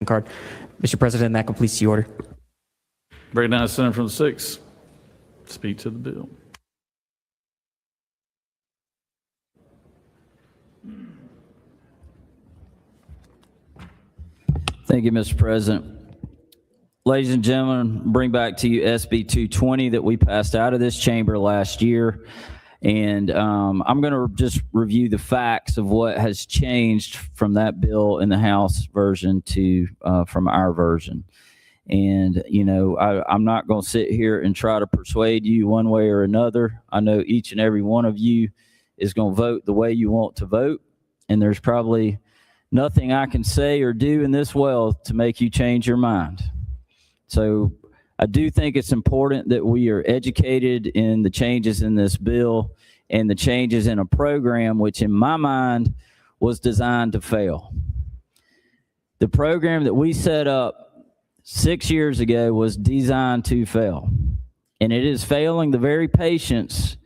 card. Mr. President, that completes the order. Bring down the senator from the 6th. Speak to the bill. Thank you, Mr. President. Ladies and gentlemen, bring back to you SB 220 that we passed out of this chamber last year. And I'm going to just review the facts of what has changed from that bill in the House version to from our version. And, you know, I'm not going to sit here and try to persuade you one way or another. I know each and every one of you is going to vote the way you want to vote. And there's probably nothing I can say or do in this well to make you change your mind. So I do think it's important that we are educated in the changes in this bill and the changes in a program which in my mind was designed to fail. The program that we set up 6 years ago was designed to fail, and it is failing the very patients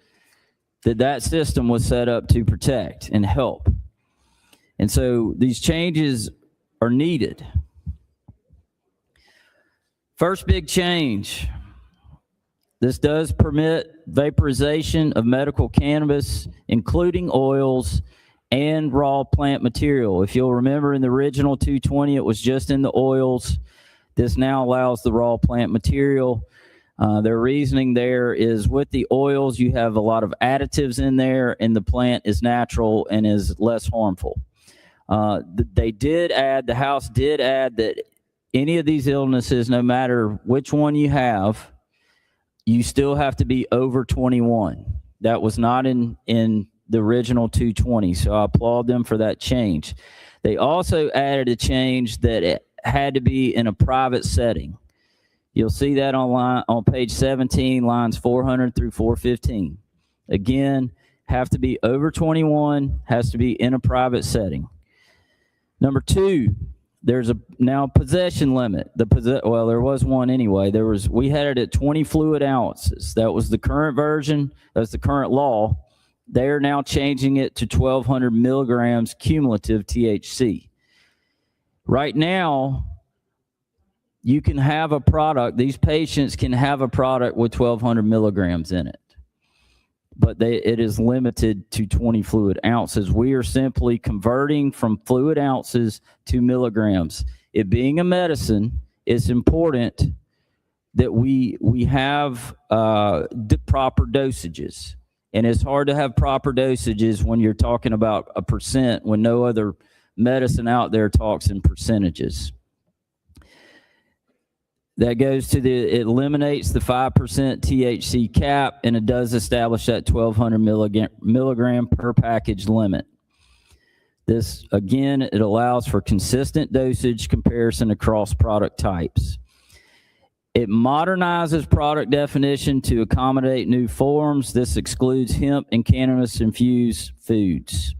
that that system was set up to protect and help. And so these changes are needed. First big change, this does permit vaporization of medical cannabis, including oils and raw plant material. If you'll remember in the original 220, it was just in the oils. This now allows the raw plant material. Their reasoning there is with the oils, you have a lot of additives in there, and the plant is natural and is less harmful. The House did add that any of these illnesses, no matter which one you have, you still have to be over 21. That was not in the original 220, so I applaud them for that change. They also added a change that it had to be in a private setting. You'll see that on page 17, lines 400 through 415. Again, have to be over 21, has to be in a private setting. Number 2, there's now possession limit. Well, there was one anyway. We had it at 20 fluid ounces. That was the current version. That's the current law. They're now changing it to 1,200 milligrams cumulative THC. Right now, you can have a product. These patients can have a product with 1,200 milligrams in it, but it is limited to 20 fluid ounces. We are simply converting from fluid ounces to milligrams. It being a medicine, it's important that we have the proper dosages. And it's hard to have proper dosages when you're talking about a percent when no other medicine out there talks in percentages. That goes to it eliminates the 5% THC cap, and it does establish that 1,200 milligram per package limit. This, again, it allows for consistent dosage comparison across product types. It modernizes product definition to accommodate new forms. This excludes hemp and cannabis-infused foods.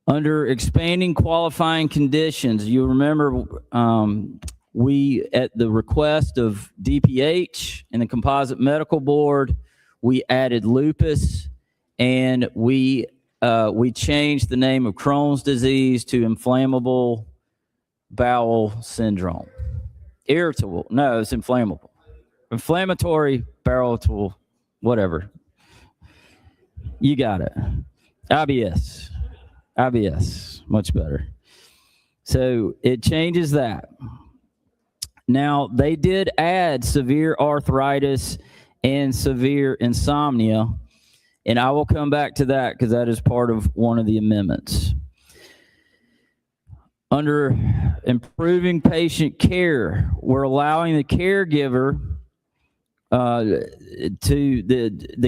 Under expanding qualifying conditions, you'll remember we, at the request of DPH and the Composite Medical Board, we added lupus, and we changed the name of Crohn's disease to inflammable bowel syndrome. Irritable, no, it's inflammable. Inflammatory bowel, whatever. You got it. IBS, much better. So it changes that. Now, they did add severe arthritis and severe insomnia, and I will come back to that because that is part of one of the amendments. Under improving patient care, we're allowing the caregiver the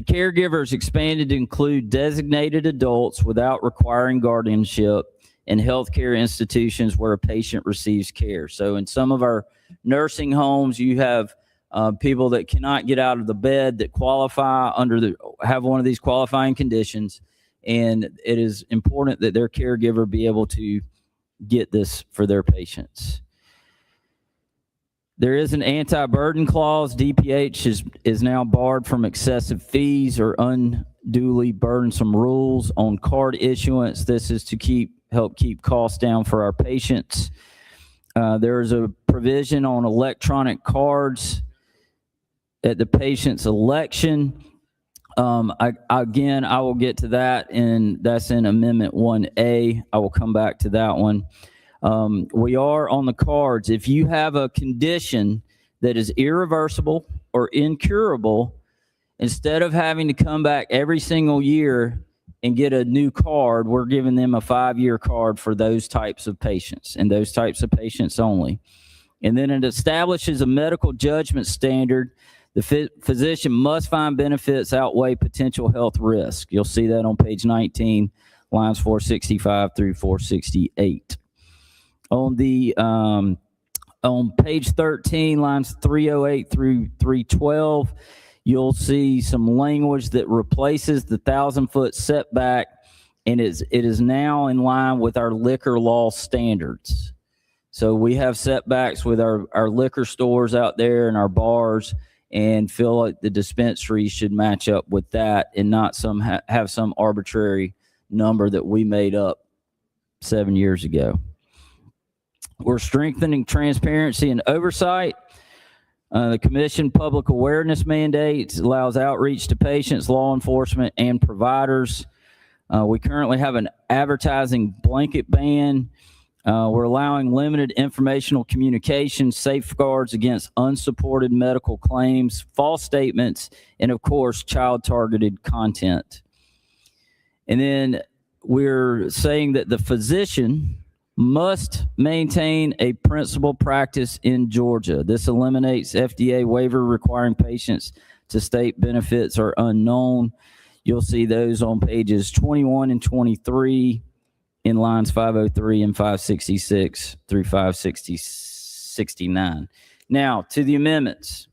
caregiver is expanded to include designated adults without requiring guardianship in healthcare institutions where a patient receives care. So in some of our nursing homes, you have people that cannot get out of the bed that qualify have one of these qualifying conditions, and it is important that their caregiver be able to get this for their patients. There is an anti-burden clause. DPH is now barred from excessive fees or unduly burdensome rules on card issuance. This is to help keep costs down for our patients. There is a provision on electronic cards at the patient's election. Again, I will get to that, and that's in Amendment 1A. I will come back to that one. We are on the cards. If you have a condition that is irreversible or incurable, instead of having to come back every single year and get a new card, we're giving them a 5-year card for those types of patients and those types of patients only. And then it establishes a medical judgment standard. The physician must find benefits outweigh potential health risk. You'll see that on page 19, lines 465 through 468. On page 13, lines 308 through 312, you'll see some language that replaces the 1,000-foot setback, and it is now in line with our liquor law standards. So we have setbacks with our liquor stores out there and our bars, and feel like the dispensary should match up with that and not have some arbitrary number that we made up 7 years ago. We're strengthening transparency and oversight. The commission public awareness mandates allows outreach to patients, law enforcement, and providers. We currently have an advertising blanket ban. We're allowing limited informational communication, safeguards against unsupported medical claims, false statements, and of course, child-targeted content. And then we're saying that the physician must maintain a principal practice in Georgia. This eliminates FDA waiver requiring patients to state benefits are unknown. You'll see those on pages 21 and 23 in lines 503 and 566 through 569. Now, to the amendments.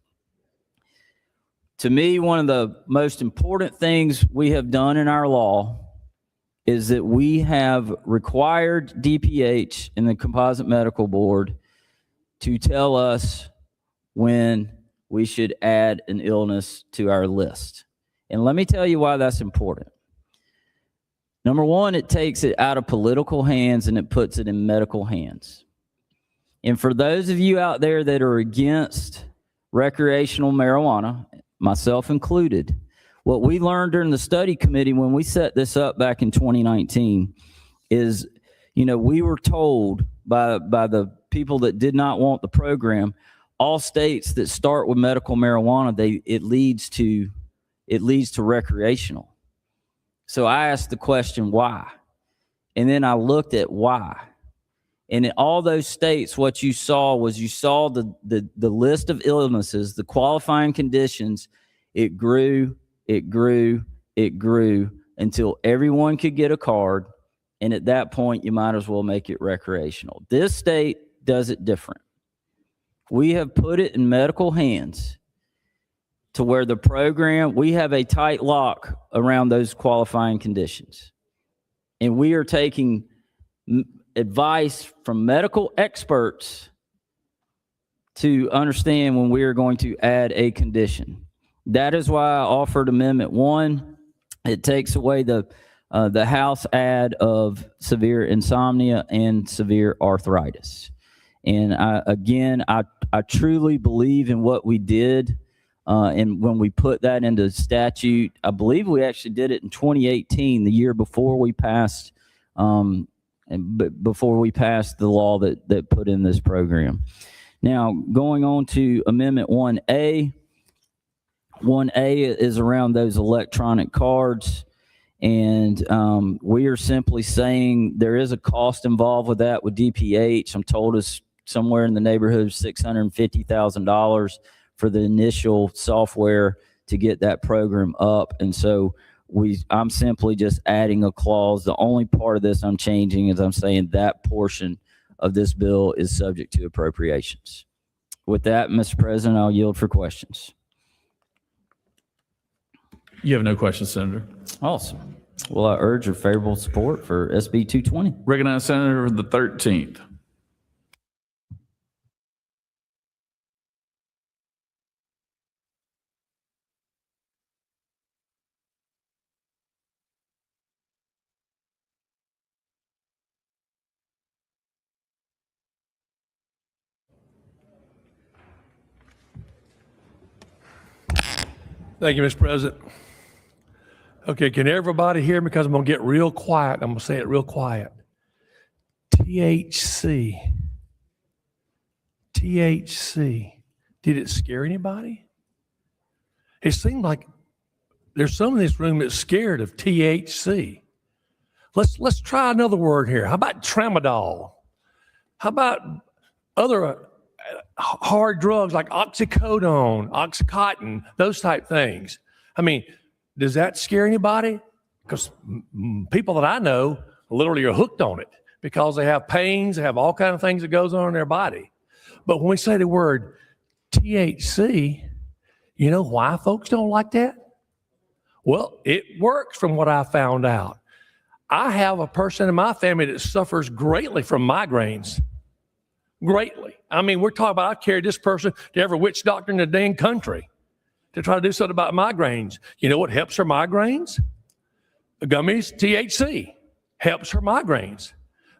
To me, one of the most important things we have done in our law is that we have required DPH and the Composite Medical Board to tell us when we should add an illness to our list. And let me tell you why that's important. Number one, it takes it out of political hands and it puts it in medical hands. And for those of you out there that are against recreational marijuana, myself included, what we learned during the study committee when we set this up back in 2019 is, we were told by the people that did not want the program, all states that start with medical marijuana, it leads to recreational. So I asked the question, why? And then I looked at why. And in all those states, what you saw was the list of illnesses, the qualifying conditions. It grew until everyone could get a card. And at that point, you might as well make it recreational. This state does it different. We have put it in medical hands to where the program, we have a tight lock around those qualifying conditions. And we are taking advice from medical experts to understand when we are going to add a condition. That is why I offered Amendment 1. It takes away the House ad of severe insomnia and severe arthritis. And I truly believe in what we did. And when we put that into statute, I believe we actually did it in 2018, the year before we passed, before we passed the law that put in this program. Now, going on to Amendment 1A. 1A is around those electronic cards. And we are simply saying there is a cost involved with that with DPH. I'm told it's somewhere in the neighborhood of $650,000 for the initial software to get that program up. And so I'm simply just adding a clause. The only part of this I'm changing is I'm saying that portion of this bill is subject to appropriations. With that, Mr. President, I'll yield for questions. You have no questions, Senator. Awesome. Well, I urge your favorable support for SB 220. Recognize Senator for the 13th. Thank you, Mr. President. Okay, can everybody hear me? Because I'm going to get real quiet. I'm going to say it real quiet. THC. THC. Did it scare anybody? It seemed like there's some in this room that's scared of THC. Let's try another word here. How about tramadol? How about other hard drugs like oxycodone, oxycontin, those type things? I mean, does that scare anybody? Because people that I know literally are hooked on it because they have pains, they have all kinds of things that goes on in their body. But when we say the word THC, you know why folks don't like that? Well, it works from what I found out. I have a person in my family that suffers greatly from migraines. Greatly. I mean, we're talking about I carried this person to every witch doctor in the dang country to try to do something about migraines. You know what helps her migraines? The gummies, THC, helps her migraines.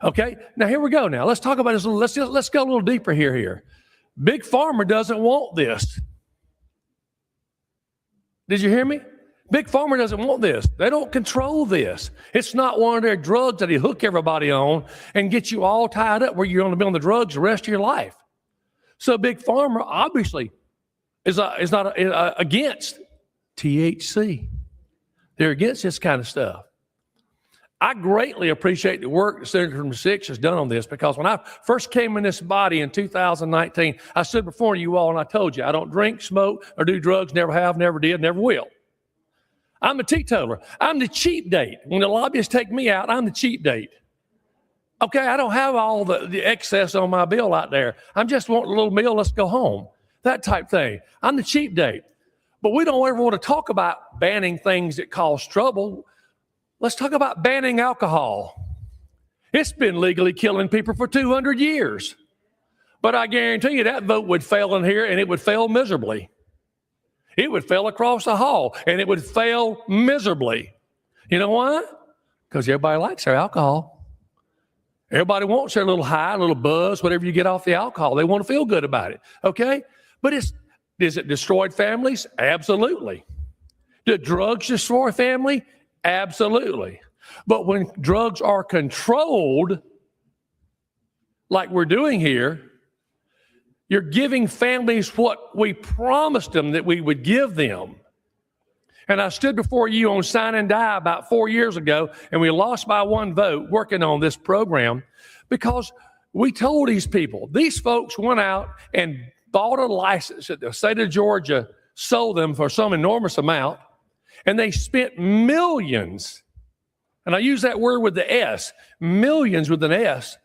Okay, now here we go. Now let's talk about this. Let's go a little deeper here. Big Pharma doesn't want this. Did you hear me? Big Pharma doesn't want this. They don't control this. It's not one of their drugs that they hook everybody on and get you all tied up where you're going to be on the drugs the rest of your life. So Big Pharma obviously is not against THC. They're against this kind of stuff. I greatly appreciate the work that Senator from the 6th has done on this, because when I first came in this body in 2019, I stood before you all and I told you I don't drink, smoke, or do drugs, never have, never did, never will. I'm a teetotaler. I'm the cheap date. When the lobbyists take me out, I'm the cheap date. Okay, I don't have all the excess on my bill out there. I'm just wanting a little meal, let's go home. That type thing. I'm the cheap date. But we don't ever want to talk about banning things that cause trouble. Let's talk about banning alcohol. It's been legally killing people for 200 years. But I guarantee you that vote would fail in here, and it would fail miserably. It would fail across the hall, and it would fail miserably. You know why? Because everybody likes their alcohol. Everybody wants their little high, little buzz, whatever you get off the alcohol. They want to feel good about it, okay? But is it destroyed families? Absolutely. Do drugs destroy family? Absolutely. But when drugs are controlled, like we're doing here, you're giving families what we promised them that we would give them. And I stood before you on Sign and Die about 4 years ago, and we lost by one vote working on this program because we told these people, these folks went out and bought a license that the state of Georgia sold them for some enormous amount, and they spent millions, and I use that word with the S, millions with an S,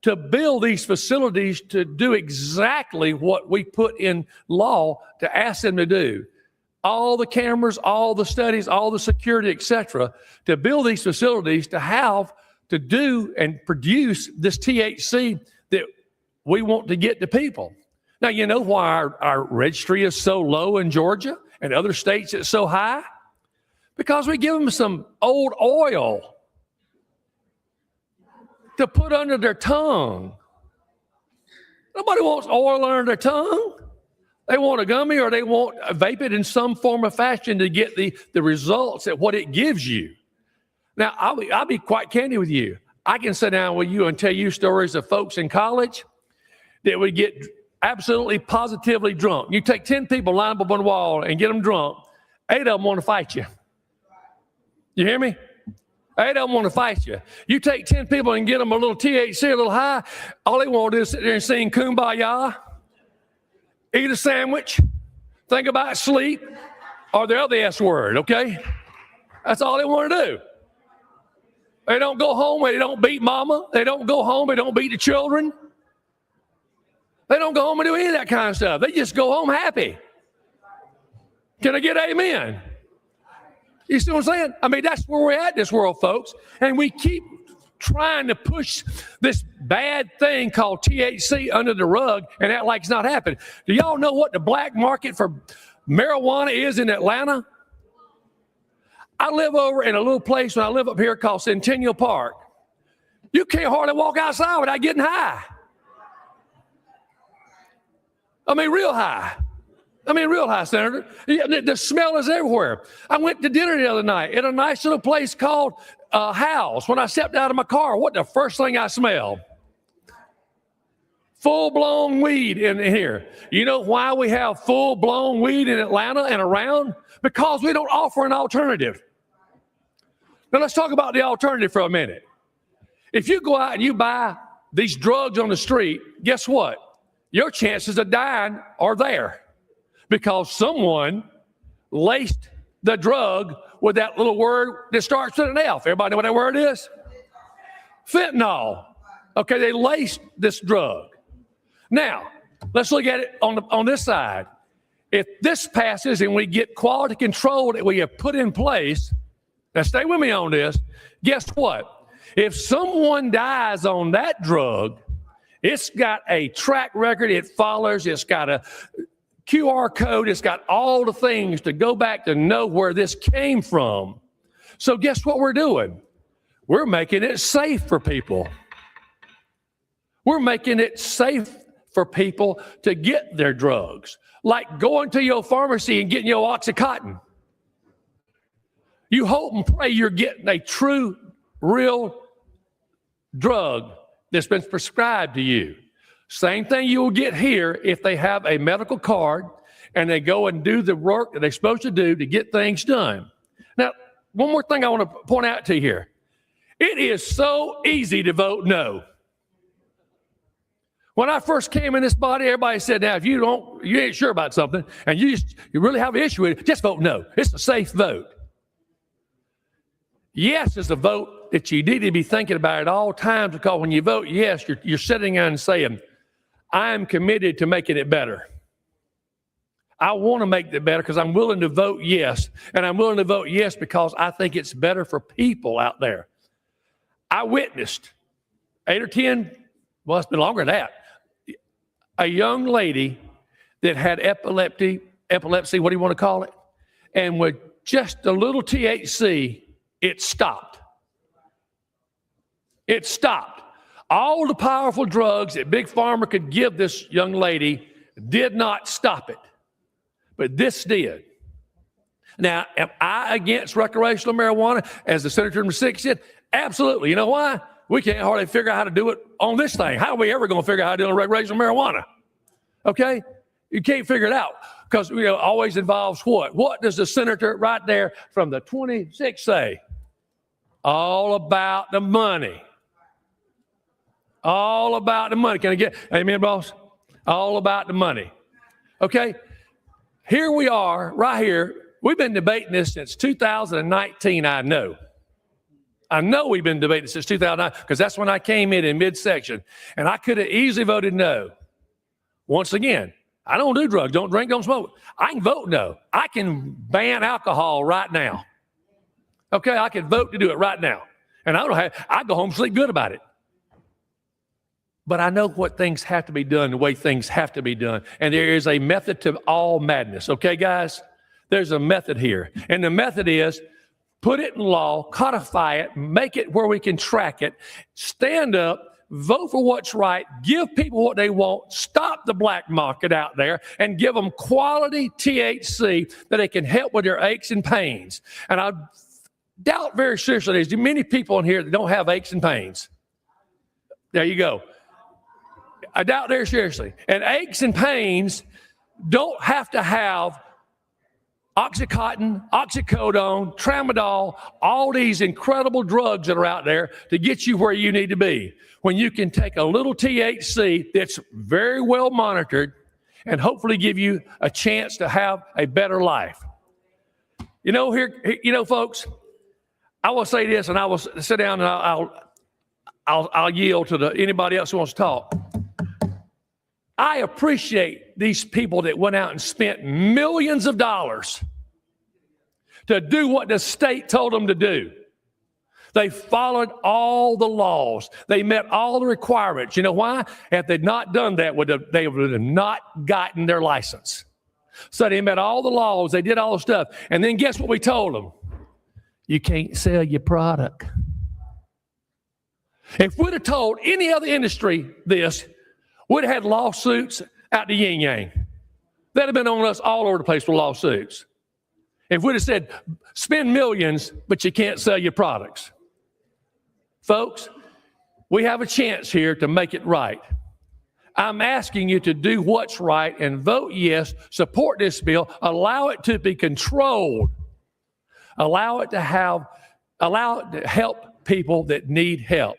to build these facilities to do exactly what we put in law to ask them to do. All the cameras, all the studies, all the security, etc., to build these facilities to have to do and produce this THC that we want to get to people. Now, you know why our registry is so low in Georgia and other states it's so high? Because we give them some old oil to put under their tongue. Nobody wants oil under their tongue. They want a gummy, or they want to vape it in some form or fashion to get the results at what it gives you. Now, I'll be quite candid with you. I can sit down with you and tell you stories of folks in college that would get absolutely positively drunk. You take 10 people, line them up on the wall and get them drunk. 8 of them want to fight you. You hear me? 8 of them want to fight you. You take 10 people and get them a little THC, a little high, all they want to do is sit there and sing Kumbaya, eat a sandwich, think about sleep, or the other S word, okay? That's all they want to do. They don't go home, they don't beat mama. They don't go home, they don't beat the children. They don't go home and do any of that kind of stuff. They just go home happy. Can I get amen? You see what I'm saying? I mean, that's where we're at in this world, folks. And we keep trying to push this bad thing called THC under the rug and act like it's not happening. Do y'all know what the black market for marijuana is in Atlanta? I live over in a little place when I live up here called Centennial Park. You can't hardly walk outside without getting high. I mean, real high. I mean, real high, Senator. The smell is everywhere. I went to dinner the other night at a nice little place called House. When I stepped out of my car, what the first thing I smelled? Full-blown weed in here. You know why we have full-blown weed in Atlanta and around? Because we don't offer an alternative. Now, let's talk about the alternative for a minute. If you go out and you buy these drugs on the street, guess what? Your chances of dying are there because someone laced the drug with that little word that starts with an F. Everybody know what that word is? Fentanyl. Okay, they laced this drug. Now, let's look at it on this side. If this passes and we get quality control that we have put in place, now stay with me on this, guess what? If someone dies on that drug, it's got a track record it follows, it's got a QR code, it's got all the things to go back to know where this came from. So guess what we're doing? We're making it safe for people. We're making it safe for people to get their drugs, like going to your pharmacy and getting your Oxycontin. You hope and pray you're getting a true, real drug that's been prescribed to you. Same thing you will get here if they have a medical card and they go and do the work that they're supposed to do to get things done. Now, one more thing I want to point out to you here. It is so easy to vote no. When I first came in this body, everybody said, now, if you ain't sure about something and you really have an issue with it, just vote no. It's a safe vote. Yes is a vote that you need to be thinking about at all times, because when you vote yes, you're sitting there and saying, I am committed to making it better. I want to make it better because I'm willing to vote yes. And I'm willing to vote yes because I think it's better for people out there. I witnessed 8 or 10, well, it's been longer than that, a young lady that had epilepsy, what do you want to call it? And with just a little THC, it stopped. It stopped. All the powerful drugs that Big Pharma could give this young lady did not stop it. But this did. Now, am I against recreational marijuana, as the senator from 6 said? Absolutely. You know why? We can't hardly figure out how to do it on this thing. How are we ever going to figure out how to do recreational marijuana? Okay? You can't figure it out because it always involves what? What does the senator right there from the 26 say? All about the money. All about the money. Can I get, amen, boss? All about the money. Okay? Here we are, right here. We've been debating this since 2019, I know. I know we've been debating since 2009 because that's when I came in midsection. And I could have easily voted no. Once again, I don't do drugs, don't drink, don't smoke. I can vote no. I can ban alcohol right now. Okay, I can vote to do it right now. And I go home and sleep good about it. But I know what things have to be done, the way things have to be done. And there is a method to all madness. Okay, guys? There's a method here. And the method is put it in law, codify it, make it where we can track it, stand up, vote for what's right, give people what they want, stop the black market out there, and give them quality THC that they can help with their aches and pains. And I doubt very seriously there's many people in here that don't have aches and pains. There you go. I doubt very seriously. And aches and pains don't have to have Oxycontin, oxycodone, tramadol, all these incredible drugs that are out there to get you where you need to be. When you can take a little THC that's very well monitored and hopefully give you a chance to have a better life. Folks, I will say this, and I will sit down and I'll yield to anybody else who wants to talk. I appreciate these people that went out and spent millions of dollars to do what the state told them to do. They followed all the laws. They met all the requirements. You know why? If they'd not done that, they would have not gotten their license. So they met all the laws. They did all the stuff. And then guess what we told them? You can't sell your product. If we'd have told any other industry this, we'd have had lawsuits out the yin-yang. They'd have been on us all over the place with lawsuits. If we'd have said, spend millions, but you can't sell your products. Folks, we have a chance here to make it right. I'm asking you to do what's right and vote yes, support this bill, allow it to be controlled, allow it to help people that need help.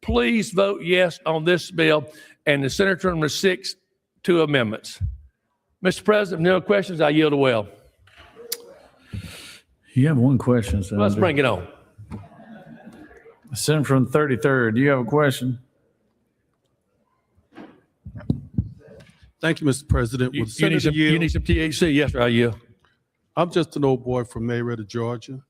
Please vote yes on this bill and the Senator from the 6 2 amendments. Mr. President, no questions, I yield to Will. You have one question, Senator. Let's bring it on. Senator from the 33rd, do you have a question? Thank you, Mr. President. You With Senator need some THC? Yes, sir, I yield. I'm just an old boy from Marietta, Georgia,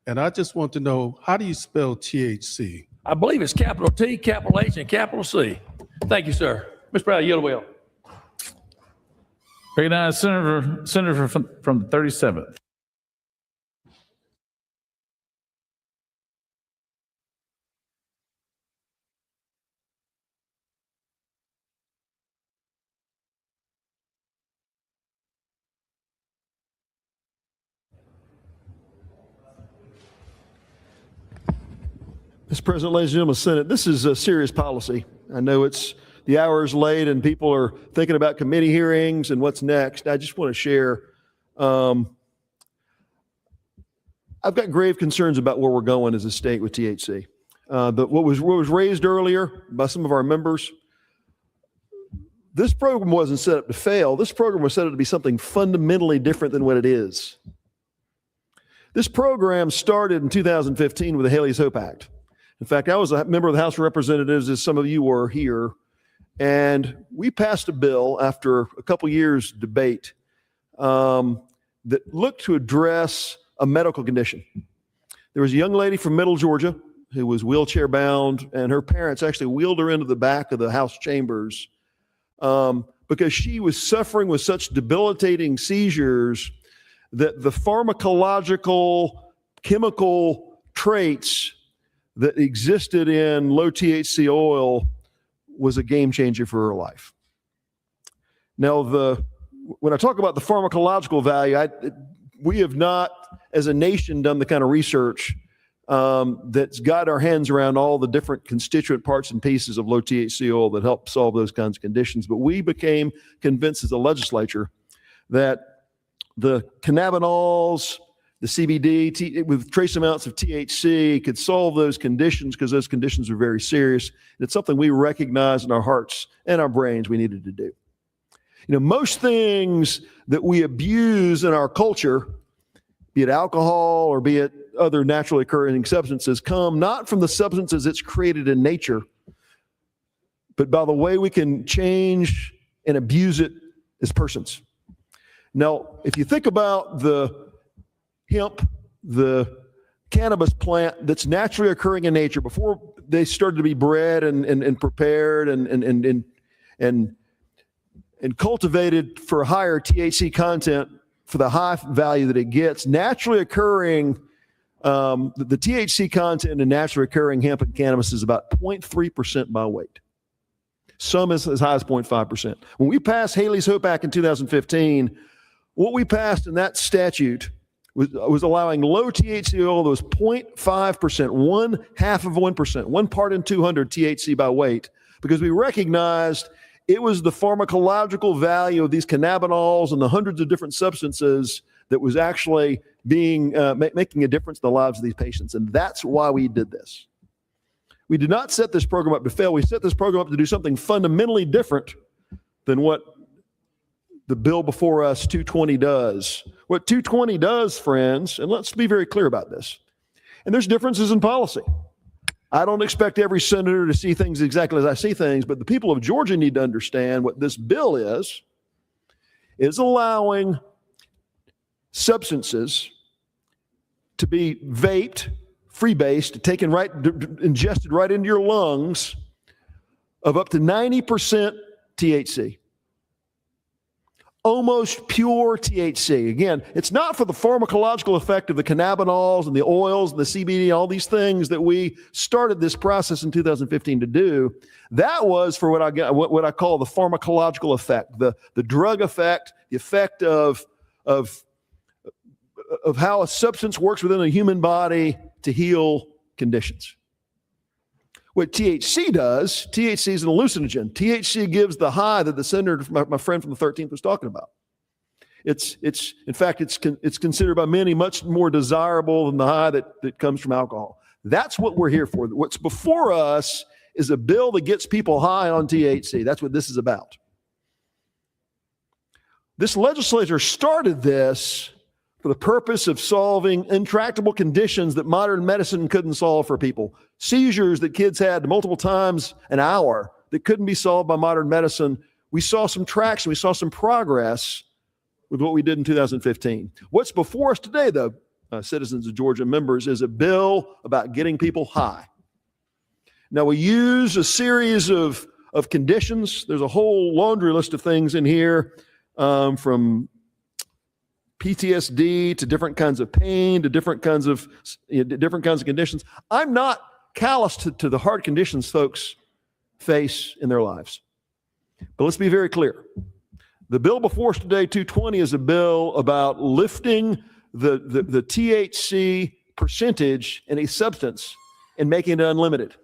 and I just want to know, how do you spell THC? I believe it's capital T, capital H, and capital C. Thank you, sir. Mr. President, I yield to Will. Recognize Senator from the 37th. Mr. President, ladies and gentlemen of the Senate, this is a serious policy. I know the hour is late and people are thinking about committee hearings and what's next. I just want to share, I've got grave concerns about where we're going as a state with THC. But what was raised earlier by some of our members, this program wasn't set up to fail. This program was set up to be something fundamentally different than what it is. This program started in 2015 with the Haley's Hope Act. In fact, I was a member of the House of Representatives, as some of you were here, and we passed a bill after a couple years debate that looked to address a medical condition. There was a young lady from Middle Georgia who was wheelchair bound, and her parents actually wheeled her into the back of the House chambers because she was suffering with such debilitating seizures that the pharmacological chemical traits that existed in low THC oil was a game changer for her life. Now, when I talk about the pharmacological value, we have not, as a nation, done the kind of research that's got our hands around all the different constituent parts and pieces of low THC oil that help solve those kinds of conditions. But we became convinced as a legislature that the cannabinoids, the CBD with trace amounts of THC could solve those conditions because those conditions are very serious. And it's something we recognize in our hearts and our brains we needed to do. You know, most things that we abuse in our culture, be it alcohol or be it other naturally occurring substances, come not from the substances it's created in nature, but by the way we can change and abuse it as persons. Now, if you think about the hemp, the cannabis plant that's naturally occurring in nature before they started to be bred and prepared and cultivated for higher THC content for the high value that it gets, naturally occurring, the THC content in naturally occurring hemp and cannabis is about 0.3% by weight. Some is as high as 0.5%. When we passed Haley's Hope Act in 2015, what we passed in that statute was allowing low THC oil that was 0.5%, 0.5%, 1 part in 200 THC by weight, because we recognized it was the pharmacological value of these cannabinoids and the hundreds of different substances that was actually being making a difference in the lives of these patients. And that's why we did this. We did not set this program up to fail. We set this program up to do something fundamentally different than what the bill before us, 220, does. What 220 does, friends, and let's be very clear about this, and there's differences in policy. I don't expect every senator to see things exactly as I see things, but the people of Georgia need to understand what this bill is allowing substances to be vaped, freebased, taken right, ingested right into your lungs of up to 90% THC. almost pure THC. Again, it's not for the pharmacological effect of the cannabinoids and the oils and the CBD, all these things that we started this process in 2015 to do. That was for what I call the pharmacological effect, the drug effect, the effect of how a substance works within a human body to heal conditions. What THC does, THC is an hallucinogen. THC gives the high that the senator, my friend from the 13th, was talking about. In fact, it's considered by many much more desirable than the high that comes from alcohol. That's what we're here for. What's before us is a bill that gets people high on THC. That's what this is about. This legislature started this for the purpose of solving intractable conditions that modern medicine couldn't solve for people. Seizures that kids had multiple times an hour that couldn't be solved by modern medicine. We saw some traction, we saw some progress with what we did in 2015. What's before us today, though, citizens of Georgia, members, is a bill about getting people high. Now, we use a series of conditions. There's a whole laundry list of things in here, from PTSD to different kinds of pain to different kinds of conditions. I'm not callous to the hard conditions folks face in their lives. But let's be very clear. The bill before us today, 220, is a bill about lifting the THC percentage in a substance and making it unlimited.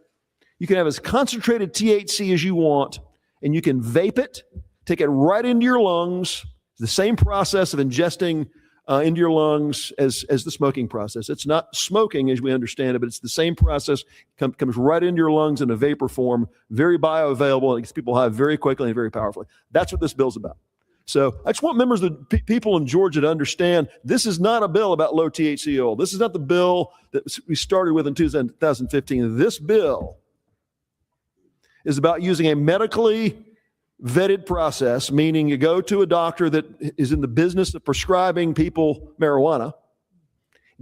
You can have as concentrated THC as you want, and you can vape it, take it right into your lungs. The same process of ingesting into your lungs as the smoking process. It's not smoking as we understand it, but it's the same process, comes right into your lungs in a vapor form, very bioavailable, and it gets people high very quickly and very powerfully. That's what this bill's about. So I just want members of the people in Georgia to understand this is not a bill about low THC oil. This is not the bill that we started with in 2015. This bill is about using a medically vetted process, meaning you go to a doctor that is in the business of prescribing people marijuana,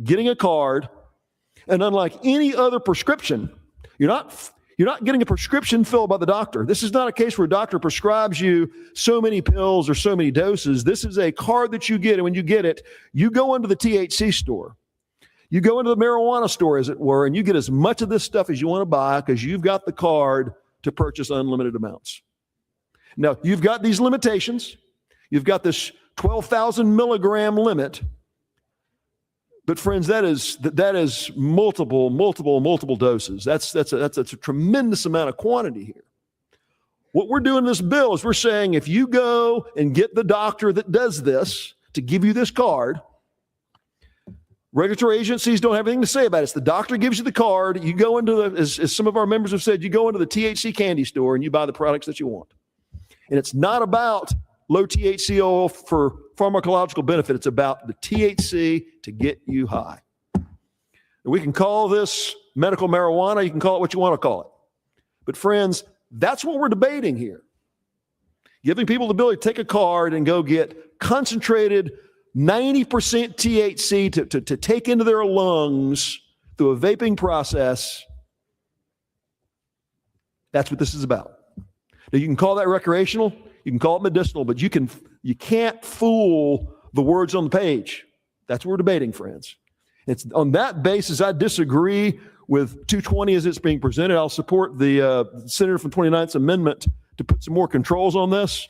getting a card, and unlike any other prescription, you're not getting a prescription filled by the doctor. This is not a case where a doctor prescribes you so many pills or so many doses. This is a card that you get, and when you get it, you go into the THC store. You go into the marijuana store, as it were, and you get as much of this stuff as you want to buy because you've got the card to purchase unlimited amounts. Now, you've got these limitations. You've got this 12,000 milligram limit. But friends, that is multiple doses. That's a tremendous amount of quantity here. What we're doing in this bill is we're saying if you go and get the doctor that does this to give you this card, regulatory agencies don't have anything to say about it. It's the doctor gives you the card. You go into as some of our members have said, you go into the THC candy store and you buy the products that you want. And it's not about low THC oil for pharmacological benefit. It's about the THC to get you high. And we can call this medical marijuana. You can call it what you want to call it. But friends, that's what we're debating here. Giving people the ability to take a card and go get concentrated 90% THC to take into their lungs through a vaping process. That's what this is about. Now, you can call that recreational, you can call it medicinal, but you can't fool the words on the page. That's what we're debating, friends. It's on that basis I disagree with 220 as it's being presented. I'll support the Senator from 29th's amendment to put some more controls on this.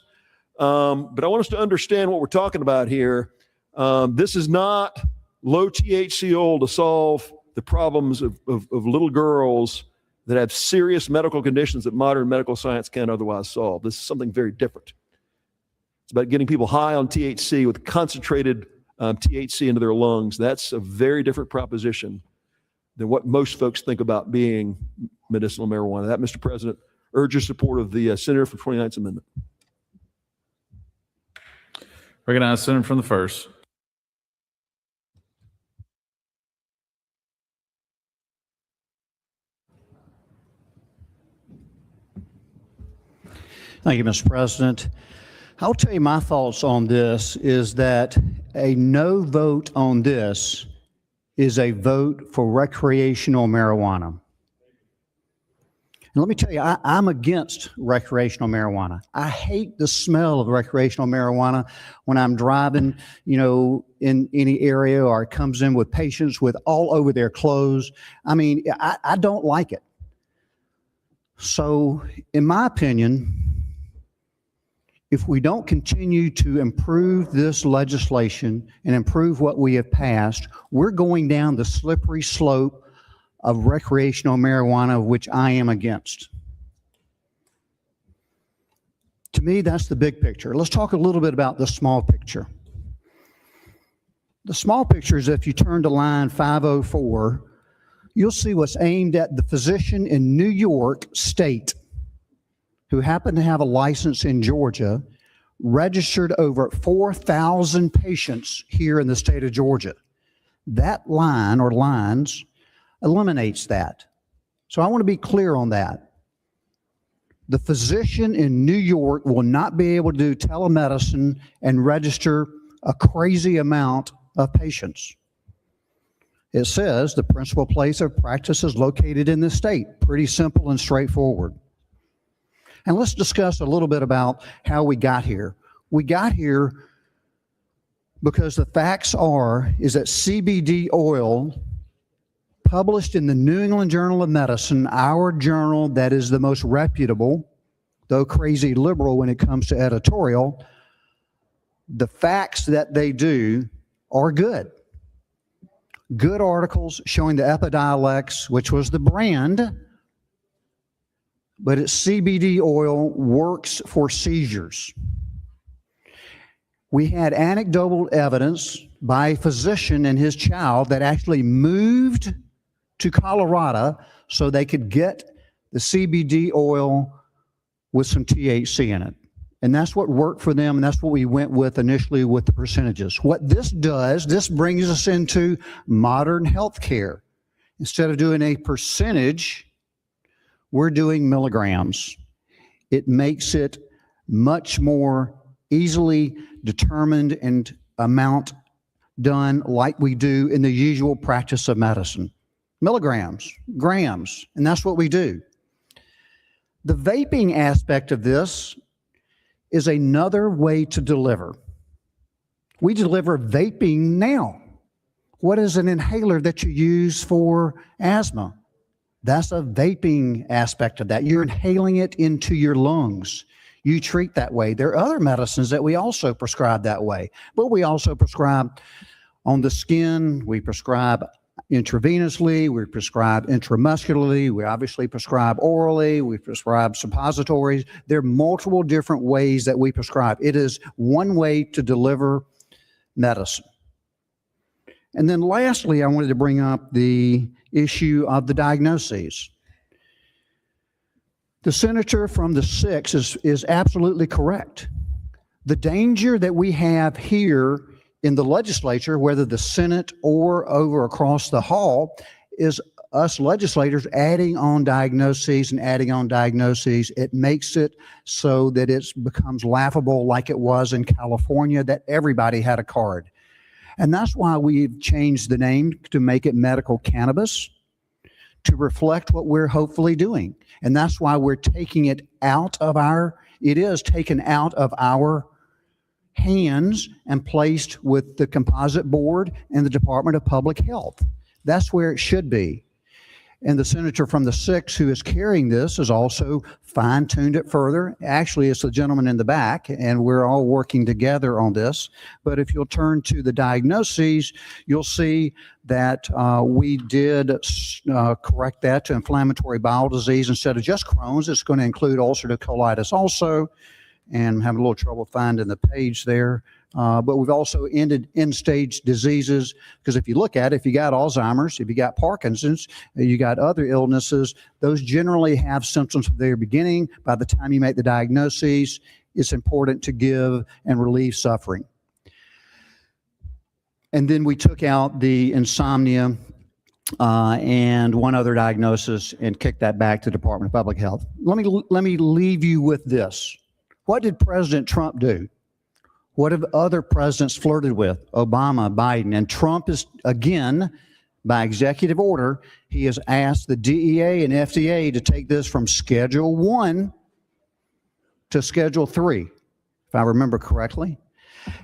But I want us to understand what we're talking about here. This is not low THC oil to solve the problems of little girls that have serious medical conditions that modern medical science can't otherwise solve. This is something very different. It's about getting people high on THC with concentrated THC into their lungs. That's a very different proposition than what most folks think about being medicinal marijuana. That, Mr. President, urge your support of the Senator from 29th Amendment. Recognize Senator from the 1st. Thank you, Mr. President. I'll tell you my thoughts on this is that a no vote on this is a vote for recreational marijuana. And let me tell you, I'm against recreational marijuana. I hate the smell of recreational marijuana when I'm driving, in any area, or it comes in with patients with all over their clothes. I mean, I don't like it. So, in my opinion, if we don't continue to improve this legislation and improve what we have passed, we're going down the slippery slope of recreational marijuana, which I am against. To me, that's the big picture. Let's talk a little bit about the small picture. The small picture is, if you turn to line 504, you'll see what's aimed at the physician in New York State who happened to have a license in Georgia, registered over 4,000 patients here in the state of Georgia. That line or lines eliminates that. So I want to be clear on that. The physician in New York will not be able to do telemedicine and register a crazy amount of patients. It says the principal place of practice is located in the state. Pretty simple and straightforward. And let's discuss a little bit about how we got here. We got here because the facts is that CBD oil, published in the New England Journal of Medicine, our journal that is the most reputable, though crazy liberal when it comes to editorial, the facts that they do are good. Good articles showing the Epidiolex, which was the brand, but its CBD oil works for seizures. We had anecdotal evidence by a physician and his child that actually moved to Colorado so they could get the CBD oil with some THC in it. And that's what worked for them, and that's what we went with initially with the percentages. What this does, this brings us into modern healthcare. Instead of doing a percentage, we're doing milligrams. It makes it much more easily determined and amount done like we do in the usual practice of medicine. Milligrams, grams, and that's what we do. The vaping aspect of this is another way to deliver. We deliver vaping now. What is an inhaler that you use for asthma? That's a vaping aspect of that. You're inhaling it into your lungs. You treat that way. There are other medicines that we also prescribe that way, but we also prescribe on the skin. We prescribe intravenously, we prescribe intramuscularly, we obviously prescribe orally, we prescribe suppositories. There are multiple different ways that we prescribe. It is one way to deliver medicine. And then lastly, I wanted to bring up the issue of the diagnoses. The senator from the 6th is absolutely correct. The danger that we have here in the legislature, whether the Senate or over across the hall, is us legislators adding on diagnoses and adding on diagnoses. It makes it so that it becomes laughable, like it was in California, that everybody had a card. And that's why we've changed the name to make it medical cannabis, to reflect what we're hopefully doing. And that's why we're taking it out of it is taken out of our hands and placed with the composite board and the Department of Public Health. That's where it should be. And the senator from the 6th who is carrying this has also fine-tuned it further. Actually, it's the gentleman in the back, and we're all working together on this. But if you'll turn to the diagnoses, you'll see that we did correct that to inflammatory bowel disease instead of just Crohn's. It's going to include ulcerative colitis also. And I'm having a little trouble finding the page there. But we've also ended end-stage diseases, because if you look at it, if you got Alzheimer's, if you got Parkinson's, you got other illnesses, those generally have symptoms from their beginning. By the time you make the diagnoses, it's important to give and relieve suffering. And then we took out the insomnia and one other diagnosis and kicked that back to the Department of Public Health. Let me leave you with this. What did President Trump do? What have other presidents flirted with? Obama, Biden, and Trump is, again, by executive order, he has asked the DEA and FDA to take this from Schedule 1 to Schedule 3, if I remember correctly.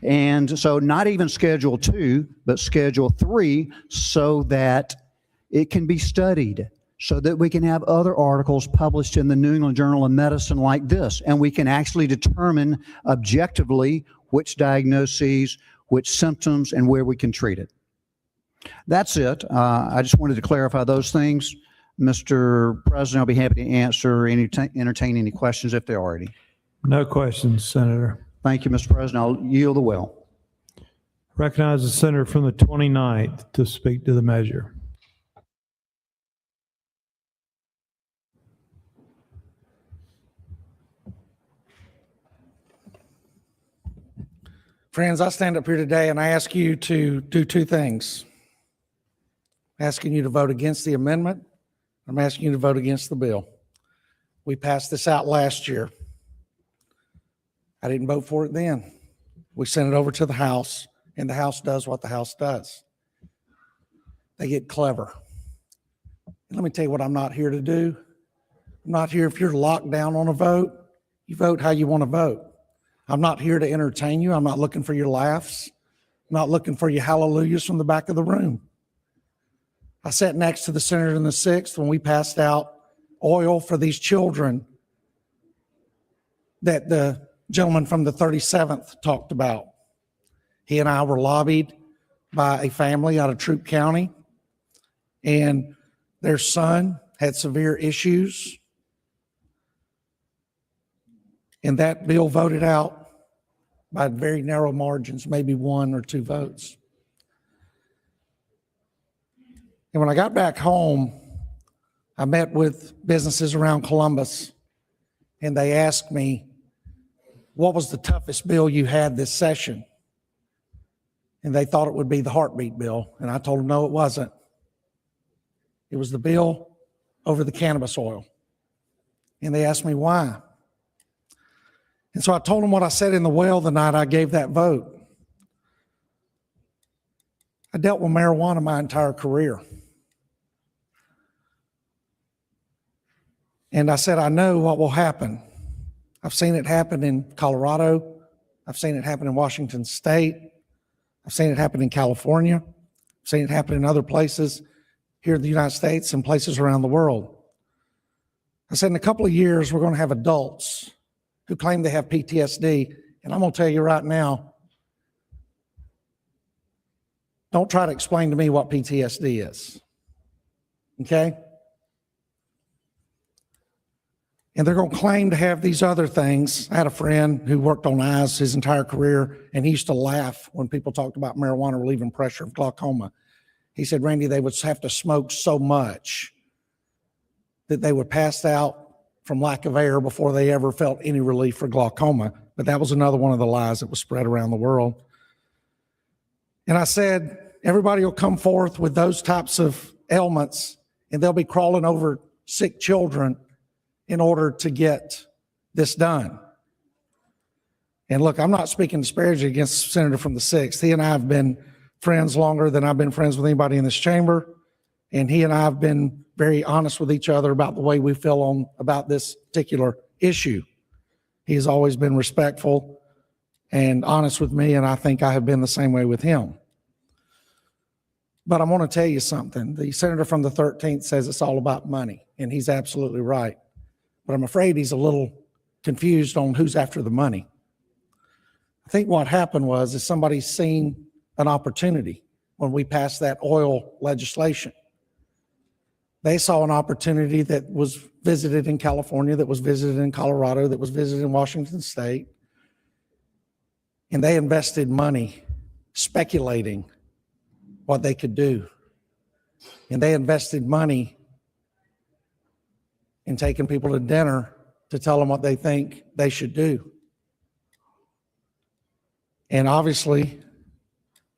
And so not even Schedule 2, but Schedule 3, so that it can be studied, so that we can have other articles published in the New England Journal of Medicine like this, and we can actually determine objectively which diagnoses, which symptoms, and where we can treat it. That's it. I just wanted to clarify those things. Mr. President, I'll be happy to answer entertain any questions if there are any. No questions, Senator. Thank you, Mr. President. I'll yield the will. Recognize the senator from the 29th to speak to the measure. Friends, I stand up here today and I ask you to do two things. I'm asking you to vote against the amendment. I'm asking you to vote against the bill. We passed this out last year. I didn't vote for it then. We sent it over to the House, and the House does what the House does. They get clever. And let me tell you what I'm not here to do. I'm not here if you're locked down on a vote. You vote how you want to vote. I'm not here to entertain you. I'm not looking for your laughs. I'm not looking for your hallelujahs from the back of the room. I sat next to the senator in the 6th when we passed out oil for these children that the gentleman from the 37th talked about. He and I were lobbied by a family out of Troup County, and their son had severe issues. And that bill voted out by very narrow margins, maybe 1 or 2 votes. And when I got back home, I met with businesses around Columbus, and they asked me, what was the toughest bill you had this session? And they thought it would be the heartbeat bill. And I told them, no, it wasn't. It was the bill over the cannabis oil. And they asked me why. And so I told them what I said in the well the night I gave that vote. I dealt with marijuana my entire career. And I said, I know what will happen. I've seen it happen in Colorado. I've seen it happen in Washington State. I've seen it happen in California. I've seen it happen in other places here in the United States and places around the world. I said, in a couple of years, we're going to have adults who claim they have PTSD. And I'm going to tell you right now, don't try to explain to me what PTSD is. Okay? And they're going to claim to have these other things. I had a friend who worked on eyes his entire career, and he used to laugh when people talked about marijuana relieving pressure of glaucoma. He said, Randy, they would have to smoke so much that they would pass out from lack of air before they ever felt any relief for glaucoma. But that was another one of the lies that was spread around the world. And I said, everybody will come forth with those types of ailments, and they'll be crawling over sick children in order to get this done. And look, I'm not speaking disparagingly against the senator from the 6th. He and I have been friends longer than I've been friends with anybody in this chamber. And he and I have been very honest with each other about the way we feel about this particular issue. He has always been respectful and honest with me, and I think I have been the same way with him. But I want to tell you something. The senator from the 13th says it's all about money, and he's absolutely right. But I'm afraid he's a little confused on who's after the money. I think what happened is somebody's seen an opportunity when we passed that oil legislation. They saw an opportunity that was visited in California, that was visited in Colorado, that was visited in Washington State. And they invested money speculating what they could do. And they invested money in taking people to dinner to tell them what they think they should do. And obviously,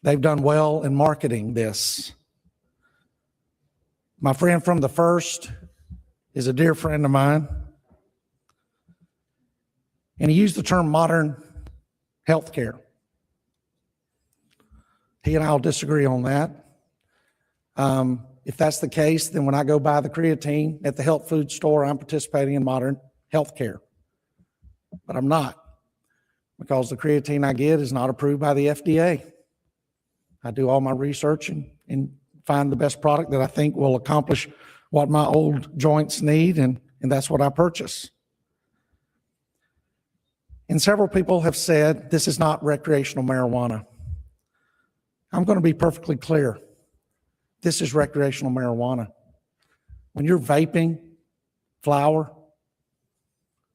they've done well in marketing this. My friend from the 1st is a dear friend of mine. And he used the term modern healthcare. He and I will disagree on that. If that's the case, then when I go buy the creatine at the health food store, I'm participating in modern health care. But I'm not, because the creatine I get is not approved by the FDA. I do all my research and find the best product that I think will accomplish what my old joints need, and that's what I purchase. And several people have said this is not recreational marijuana. I'm going to be perfectly clear. This is recreational marijuana. When you're vaping flower,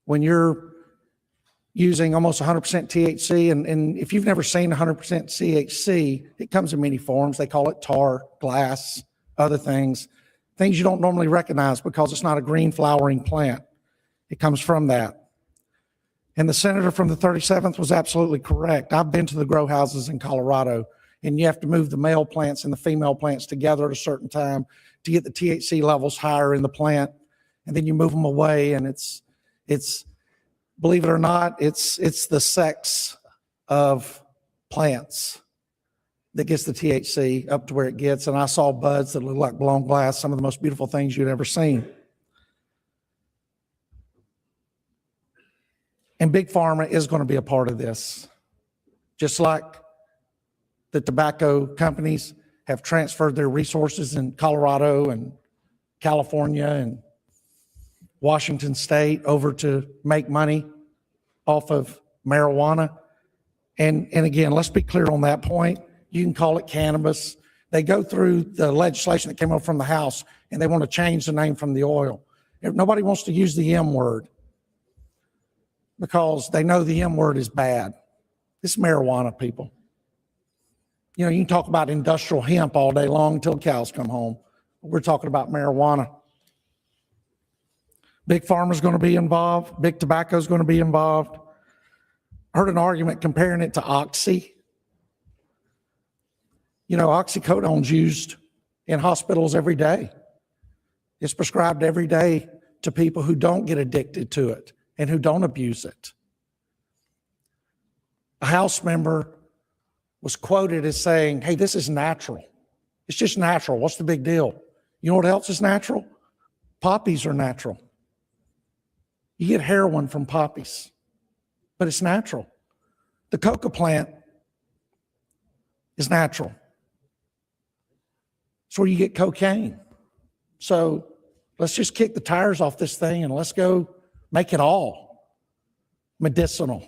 when you're using almost 100% THC, and if you've never seen 100% THC, it comes in many forms. They call it tar, glass, other things you don't normally recognize because it's not a green flowering plant. It comes from that. And the senator from the 37th was absolutely correct. I've been to the grow houses in Colorado, and you have to move the male plants and the female plants together at a certain time to get the THC levels higher in the plant, and then you move them away, and it's believe it or not, it's the sex of plants that gets the THC up to where it gets. And I saw buds that look like blown glass, some of the most beautiful things you'd ever seen. And Big Pharma is going to be a part of this. Just like the tobacco companies have transferred their resources in Colorado and California and Washington State over to make money off of marijuana. And again, let's be clear on that point. You can call it cannabis. They go through the legislation that came up from the House, and they want to change the name from the oil. Nobody wants to use the M word because they know the M word is bad. It's marijuana, people. You know, you can talk about industrial hemp all day long until cows come home. We're talking about marijuana. Big Pharma is going to be involved. Big Tobacco is going to be involved. I heard an argument comparing it to Oxy. You know, oxycodone's used in hospitals every day. It's prescribed every day to people who don't get addicted to it and who don't abuse it. A House member was quoted as saying, hey, this is natural. It's just natural. What's the big deal? You know what else is natural? Poppies are natural. You get heroin from poppies, but it's natural. The coca plant is natural. It's where you get cocaine. So let's just kick the tires off this thing and let's go make it all medicinal.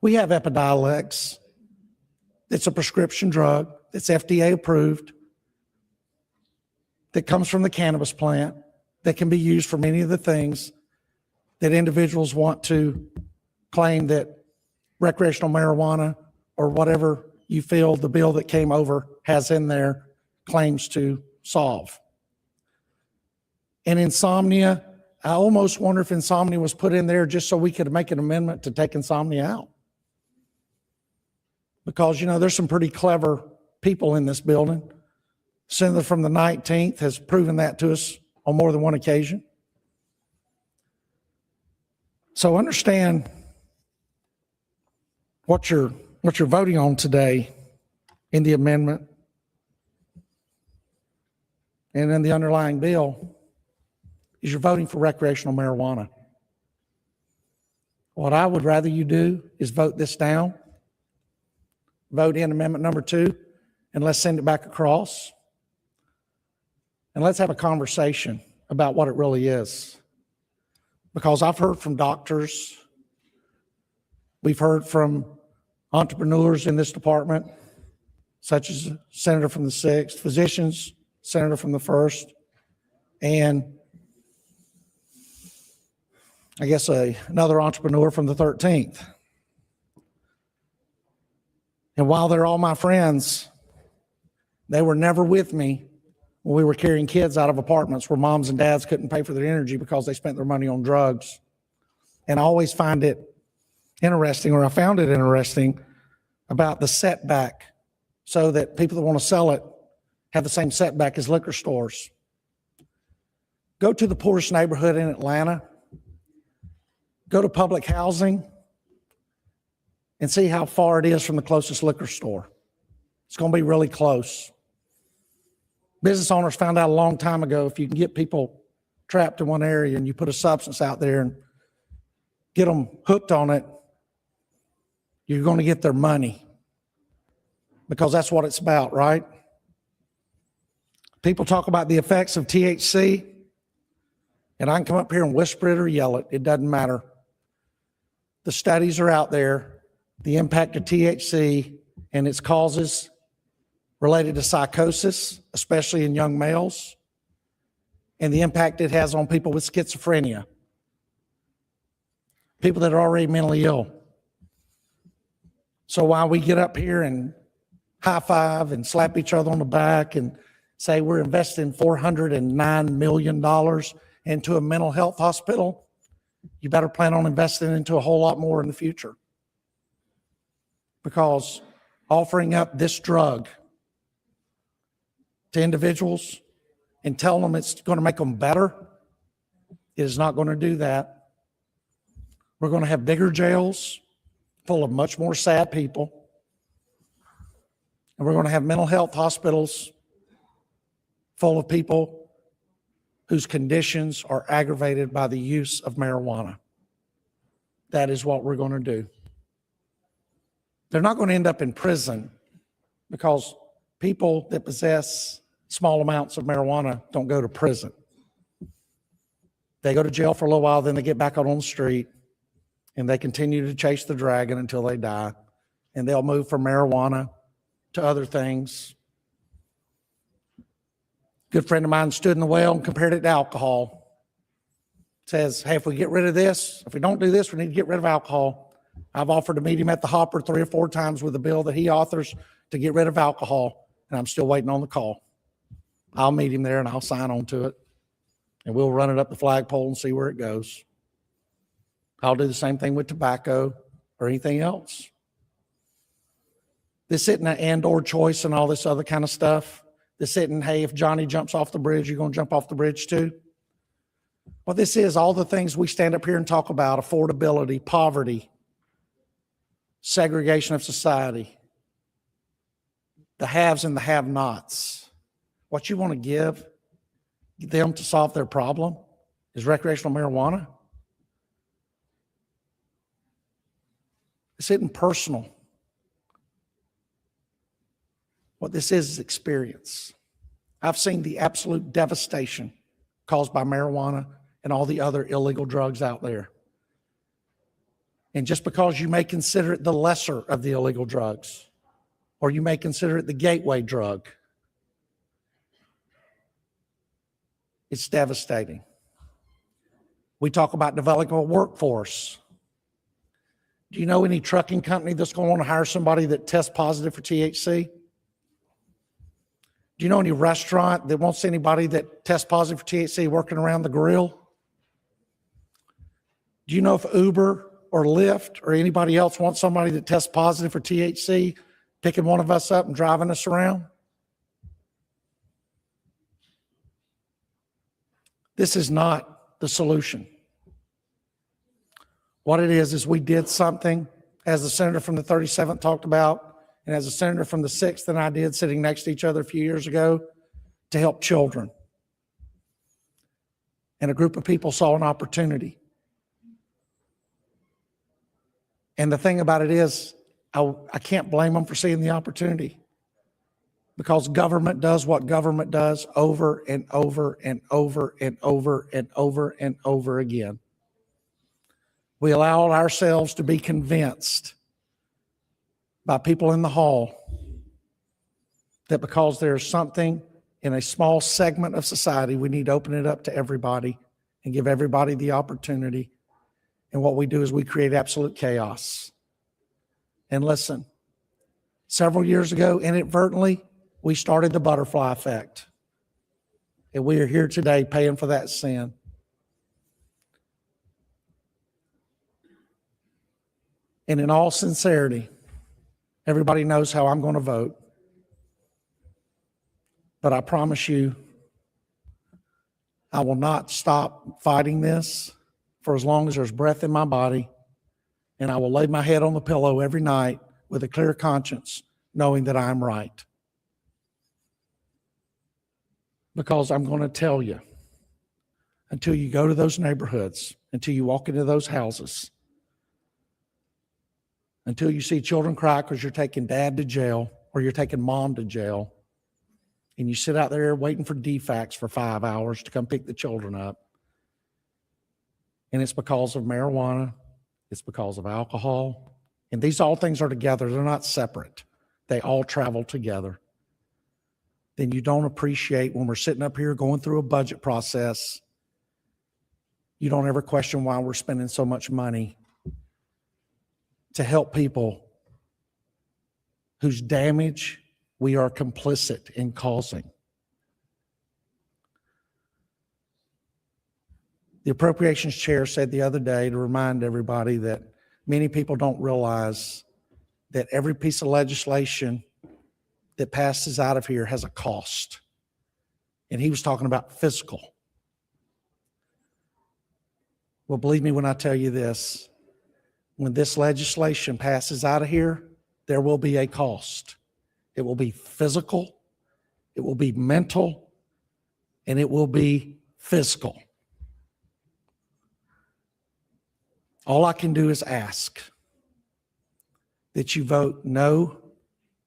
We have Epidiolex. It's a prescription drug that's FDA approved, that comes from the cannabis plant, that can be used for many of the things that individuals want to claim that recreational marijuana or whatever you feel the bill that came over has in there claims to solve. And insomnia, I almost wonder if insomnia was put in there just so we could make an amendment to take insomnia out. Because, you know, there's some pretty clever people in this building. Senator from the 19th has proven that to us on more than one occasion. So understand what you're voting on today in the amendment and in the underlying bill is you're voting for recreational marijuana. What I would rather you do is vote this down, vote in amendment number 2, and let's send it back across. And let's have a conversation about what it really is. Because I've heard from doctors, we've heard from entrepreneurs in this department, such as Senator from the 6th, physicians, Senator from the 1st, and I guess another entrepreneur from the 13th. And while they're all my friends, they were never with me when we were carrying kids out of apartments where moms and dads couldn't pay for their energy because they spent their money on drugs. And I always find it interesting, or I found it interesting, about the setback, so that people that want to sell it have the same setback as liquor stores. Go to the poorest neighborhood in Atlanta, go to public housing, and see how far it is from the closest liquor store. It's going to be really close. Business owners found out a long time ago, if you can get people trapped in one area and you put a substance out there and get them hooked on it, you're going to get their money, because that's what it's about, right? People talk about the effects of THC, and I can come up here and whisper it or yell it. It doesn't matter. The studies are out there, the impact of THC and its causes related to psychosis, especially in young males, and the impact it has on people with schizophrenia, people that are already mentally ill. So while we get up here and high five and slap each other on the back and say we're investing $409 million into a mental health hospital, you better plan on investing into a whole lot more in the future. Because offering up this drug to individuals and telling them it's going to make them better, it is not going to do that. We're going to have bigger jails full of much more sad people. And we're going to have mental health hospitals full of people whose conditions are aggravated by the use of marijuana. That is what we're going to do. They're not going to end up in prison, because people that possess small amounts of marijuana don't go to prison. They go to jail for a little while, then they get back out on the street, and they continue to chase the dragon until they die. And they'll move from marijuana to other things. Good friend of mine stood in the well and compared it to alcohol. Says, hey, if we get rid of this, if we don't do this, we need to get rid of alcohol. I've offered to meet him at the Hopper 3 or 4 times with a bill that he authors to get rid of alcohol, and I'm still waiting on the call. I'll meet him there and I'll sign on to it, and we'll run it up the flagpole and see where it goes. I'll do the same thing with tobacco or anything else. This isn't an and/or choice and all this other kind of stuff. This isn't, hey, if Johnny jumps off the bridge, you're going to jump off the bridge too. Well, this is all the things we stand up here and talk about: affordability, poverty, segregation of society, the haves and the have-nots. What you want to give them to solve their problem is recreational marijuana. This isn't personal. What this is experience. I've seen the absolute devastation caused by marijuana and all the other illegal drugs out there. And just because you may consider it the lesser of the illegal drugs, or you may consider it the gateway drug, it's devastating. We talk about developing a workforce. Do you know any trucking company that's going to want to hire somebody that tests positive for THC? Do you know any restaurant that wants anybody that tests positive for THC working around the grill? Do you know if Uber or Lyft or anybody else wants somebody that tests positive for THC picking one of us up and driving us around? This is not the solution. What it is we did something, as the senator from the 37th talked about, and as a senator from the 6th and I did, sitting next to each other a few years ago, to help children. And a group of people saw an opportunity. And the thing about it is, I can't blame them for seeing the opportunity, because government does what government does over and over and over and over and over and over again. We allow ourselves to be convinced by people in the hall that because there's something in a small segment of society, we need to open it up to everybody and give everybody the opportunity. And what we do is we create absolute chaos. And listen, several years ago, inadvertently, we started the butterfly effect. And we are here today paying for that sin. And in all sincerity, everybody knows how I'm going to vote. But I promise you, I will not stop fighting this for as long as there's breath in my body. And I will lay my head on the pillow every night with a clear conscience, knowing that I'm right. Because I'm going to tell you, until you go to those neighborhoods, until you walk into those houses, until you see children cry because you're taking dad to jail or you're taking mom to jail, and you sit out there waiting for DFACs for 5 hours to come pick the children up, and it's because of marijuana, it's because of alcohol, and these all things are together. They're not separate. They all travel together. Then you don't appreciate when we're sitting up here going through a budget process, you don't ever question why we're spending so much money to help people whose damage we are complicit in causing. The appropriations chair said the other day to remind everybody that many people don't realize that every piece of legislation that passes out of here has a cost. And he was talking about physical. Well, believe me when I tell you this, when this legislation passes out of here, there will be a cost. It will be physical, it will be mental, and it will be fiscal. All I can do is ask that you vote no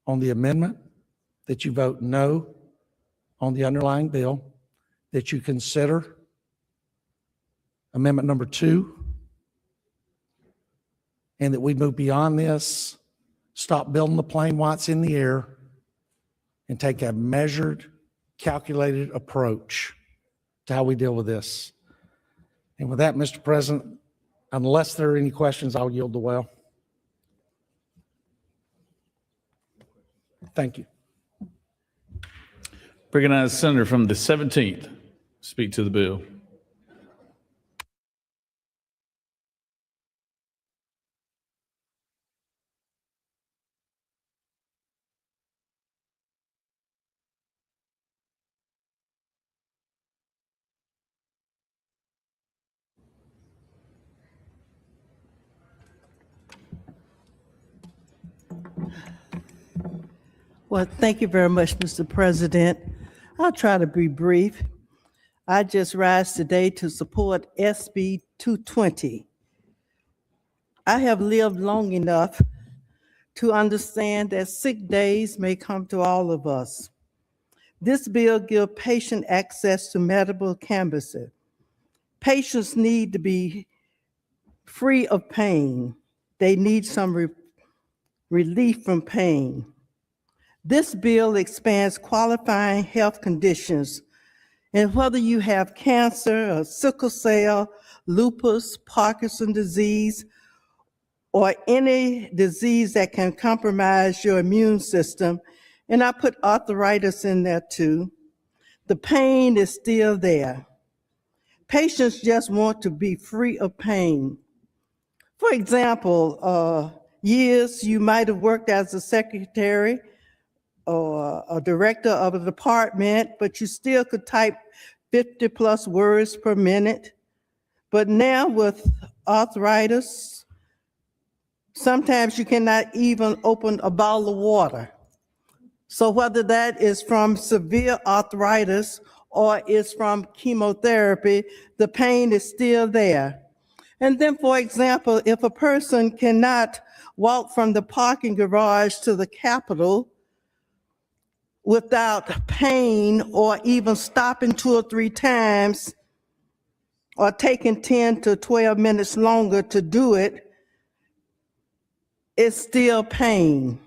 on the amendment, that you vote no on the underlying bill, that you consider amendment number 2, and that we move beyond this, stop building the plane while it's in the air, and take a measured, calculated approach to how we deal with this. And with that, Mr. President, unless there are any questions, I'll yield the well. Thank you. Recognize the senator from the 17th. Speak to the bill. Well, thank you very much, Mr. President. I'll try to be brief. I just rise today to support SB 220. I have lived long enough to understand that sick days may come to all of us. This bill gives patient access to medical cannabis. Patients need to be free of pain. They need some relief from pain. This bill expands qualifying health conditions, and whether you have cancer or sickle cell, lupus, Parkinson's disease, or any disease that can compromise your immune system, and I put arthritis in there too, the pain is still there. Patients just want to be free of pain. For example, years you might have worked as a secretary or a director of a department, but you still could type 50 plus words per minute. But now with arthritis, sometimes you cannot even open a bottle of water. So whether that is from severe arthritis or is from chemotherapy, the pain is still there. And then, for example, if a person cannot walk from the parking garage to the Capitol without pain, or even stopping 2 or 3 times, or taking 10 to 12 minutes longer to do it, it's still pain.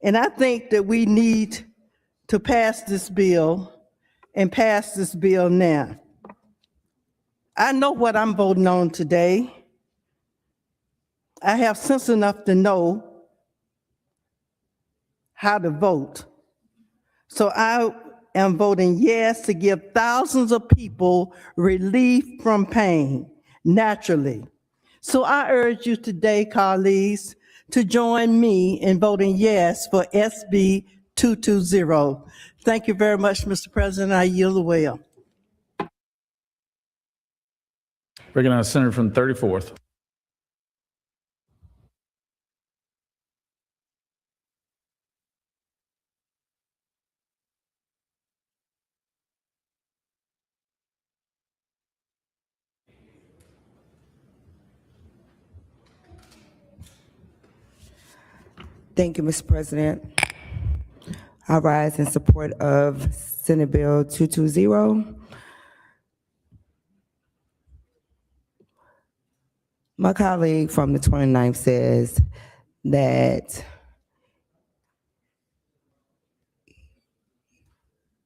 And I think that we need to pass this bill and pass this bill now. I know what I'm voting on today. I have sense enough to know how to vote. So I am voting yes to give thousands of people relief from pain naturally. So I urge you today, colleagues, to join me in voting yes for SB 220. Thank you very much, Mr. President. I yield the well. Recognize the senator from the 34th. Thank you, Mr. President. I rise in support of Senate Bill 220. My colleague from the 29th says that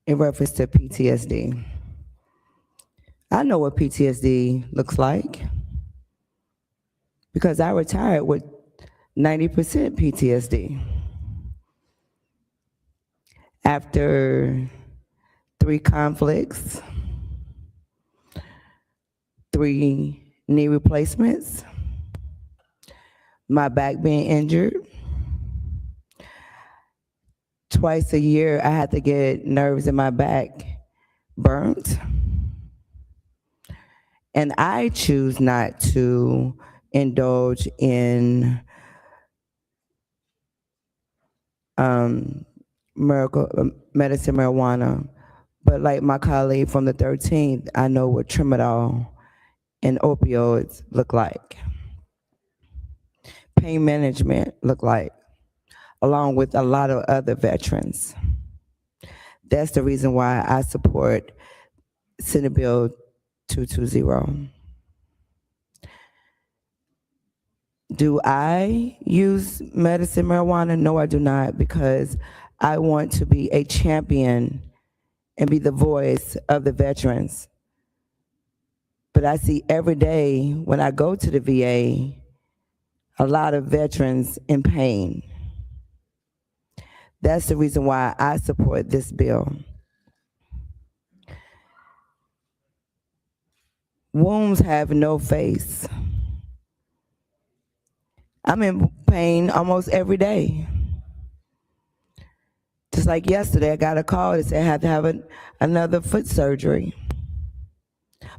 in reference to PTSD, I know what PTSD looks like because I retired with 90% PTSD. After 3 conflicts, 3 knee replacements, my back being injured. Twice a year, I had to get nerves in my back burnt. And I choose not to indulge in medicine marijuana. But like my colleague from the 13th, I know what tramadol and opioids look like, pain management look like, along with a lot of other veterans. That's the reason why I support Senate Bill 220. Do I use medicine marijuana? No, I do not, because I want to be a champion and be the voice of the veterans. But I see every day when I go to the VA, a lot of veterans in pain. That's the reason why I support this bill. Wounds have no face. I'm in pain almost every day. Just like yesterday, I got a call that said I had to have another foot surgery.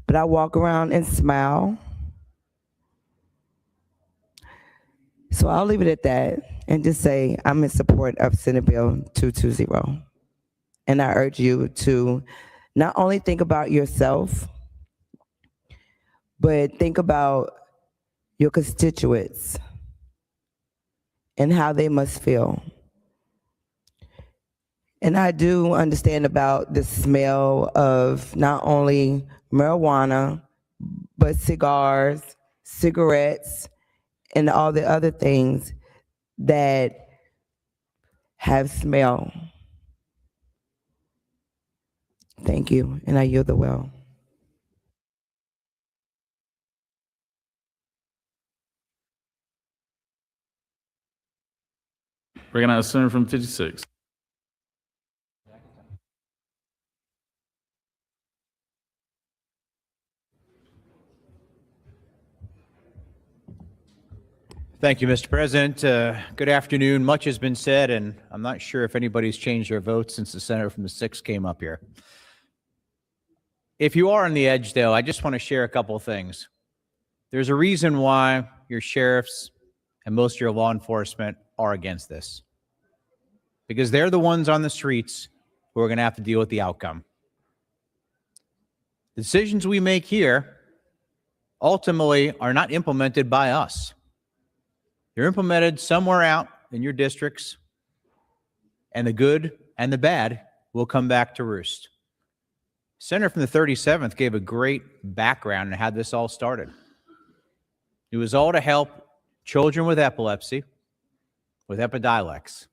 But I walk around and smile. So I'll leave it at that and just say I'm in support of Senate Bill 220. And I urge you to not only think about yourself, but think about your constituents and how they must feel. And I do understand about the smell of not only marijuana, but cigars, cigarettes, and all the other things that have smell. Thank you, and I yield the well. Recognize the senator from 56. Thank you, Mr. President. Good afternoon. Much has been said, and I'm not sure if anybody's changed their vote since the senator from the 6th came up here. If you are on the edge, though, I just want to share a couple of things. There's a reason why your sheriffs and most of your law enforcement are against this, because they're the ones on the streets who are going to have to deal with the outcome. The decisions we make here ultimately are not implemented by us. They're implemented somewhere out in your districts, and the good and the bad will come back to roost. Senator from the 37th gave a great background on how this all started. It was all to help children with epilepsy with Epidiolex,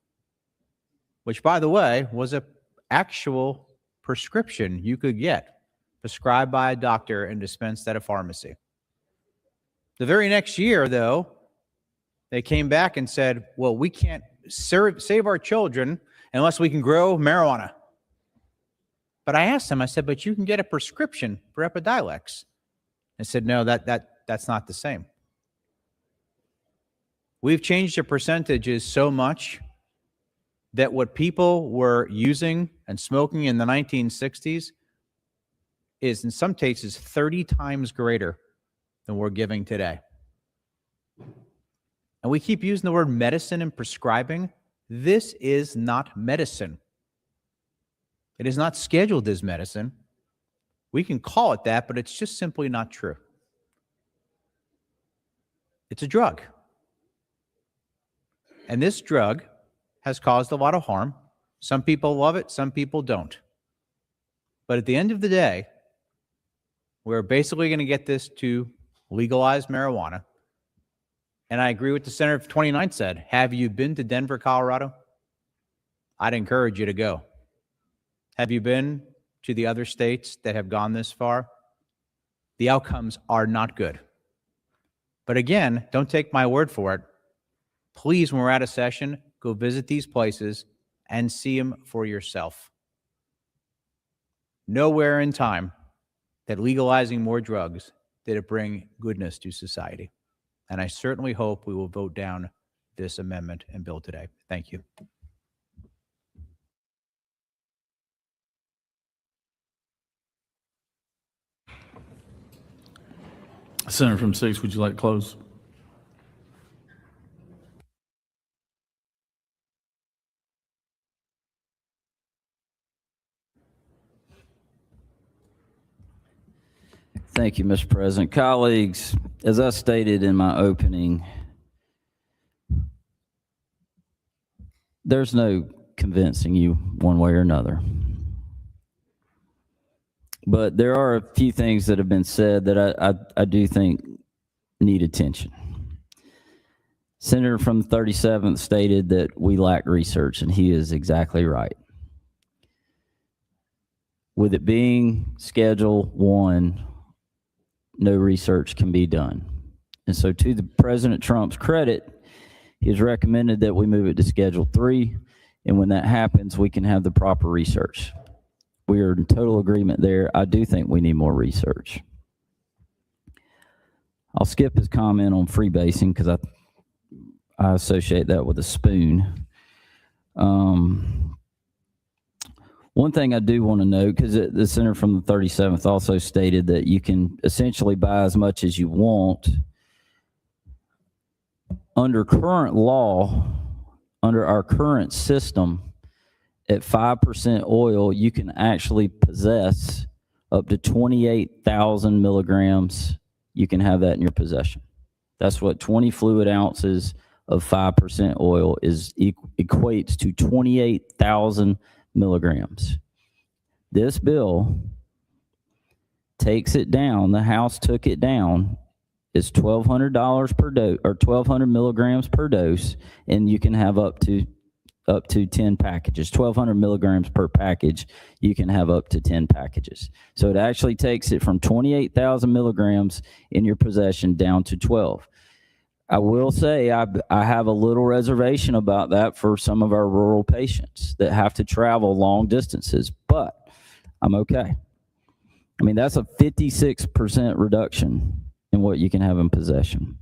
which, by the way, was an actual prescription you could get prescribed by a doctor and dispensed at a pharmacy. The very next year, though, they came back and said, well, we can't save our children unless we can grow marijuana. But I asked them, I said, but you can get a prescription for Epidiolex. I said, no, that's not the same. We've changed the percentages so much that what people were using and smoking in the 1960s is in some cases 30 times greater than we're giving today. And we keep using the word medicine and prescribing. This is not medicine. It is not scheduled as medicine. We can call it that, but it's just simply not true. It's a drug. And this drug has caused a lot of harm. Some people love it, some people don't. But at the end of the day, we're basically going to get this to legalize marijuana. And I agree with the Senator from 29 said. Have you been to Denver, Colorado? I'd encourage you to go. Have you been to the other states that have gone this far? The outcomes are not good. But again, don't take my word for it. Please, when we're out of session, go visit these places and see them for yourself. Nowhere in time that legalizing more drugs did it bring goodness to society. And I certainly hope we will vote down this amendment and bill today. Thank you. Senator from 6, would you like to close? Thank you, Mr. President. Colleagues, as I stated in my opening, there's no convincing you one way or another. But there are a few things that have been said that I do think need attention. Senator from the 37th stated that we lack research, and he is exactly right. With it being Schedule 1, no research can be done. And so to the President Trump's credit, he has recommended that we move it to Schedule 3, and when that happens, we can have the proper research. We are in total agreement there. I do think we need more research. I'll skip his comment on freebasing because I associate that with a spoon. One thing I do want to note, because the senator from the 37th also stated that you can essentially buy as much as you want. Under current law, under our current system, at 5% oil, you can actually possess up to 28,000 milligrams. You can have that in your possession. That's what 20 fluid ounces of 5% oil equates to 28,000 milligrams. This bill takes it down. The House took it down. It's $1,200 per dose, or 1,200 milligrams per dose, and you can have up to 10 packages. 1,200 milligrams per package. You can have up to 10 packages. So it actually takes it from 28,000 milligrams in your possession down to 12. I will say I have a little reservation about that for some of our rural patients that have to travel long distances, but I'm okay. I mean, that's a 56% reduction in what you can have in possession.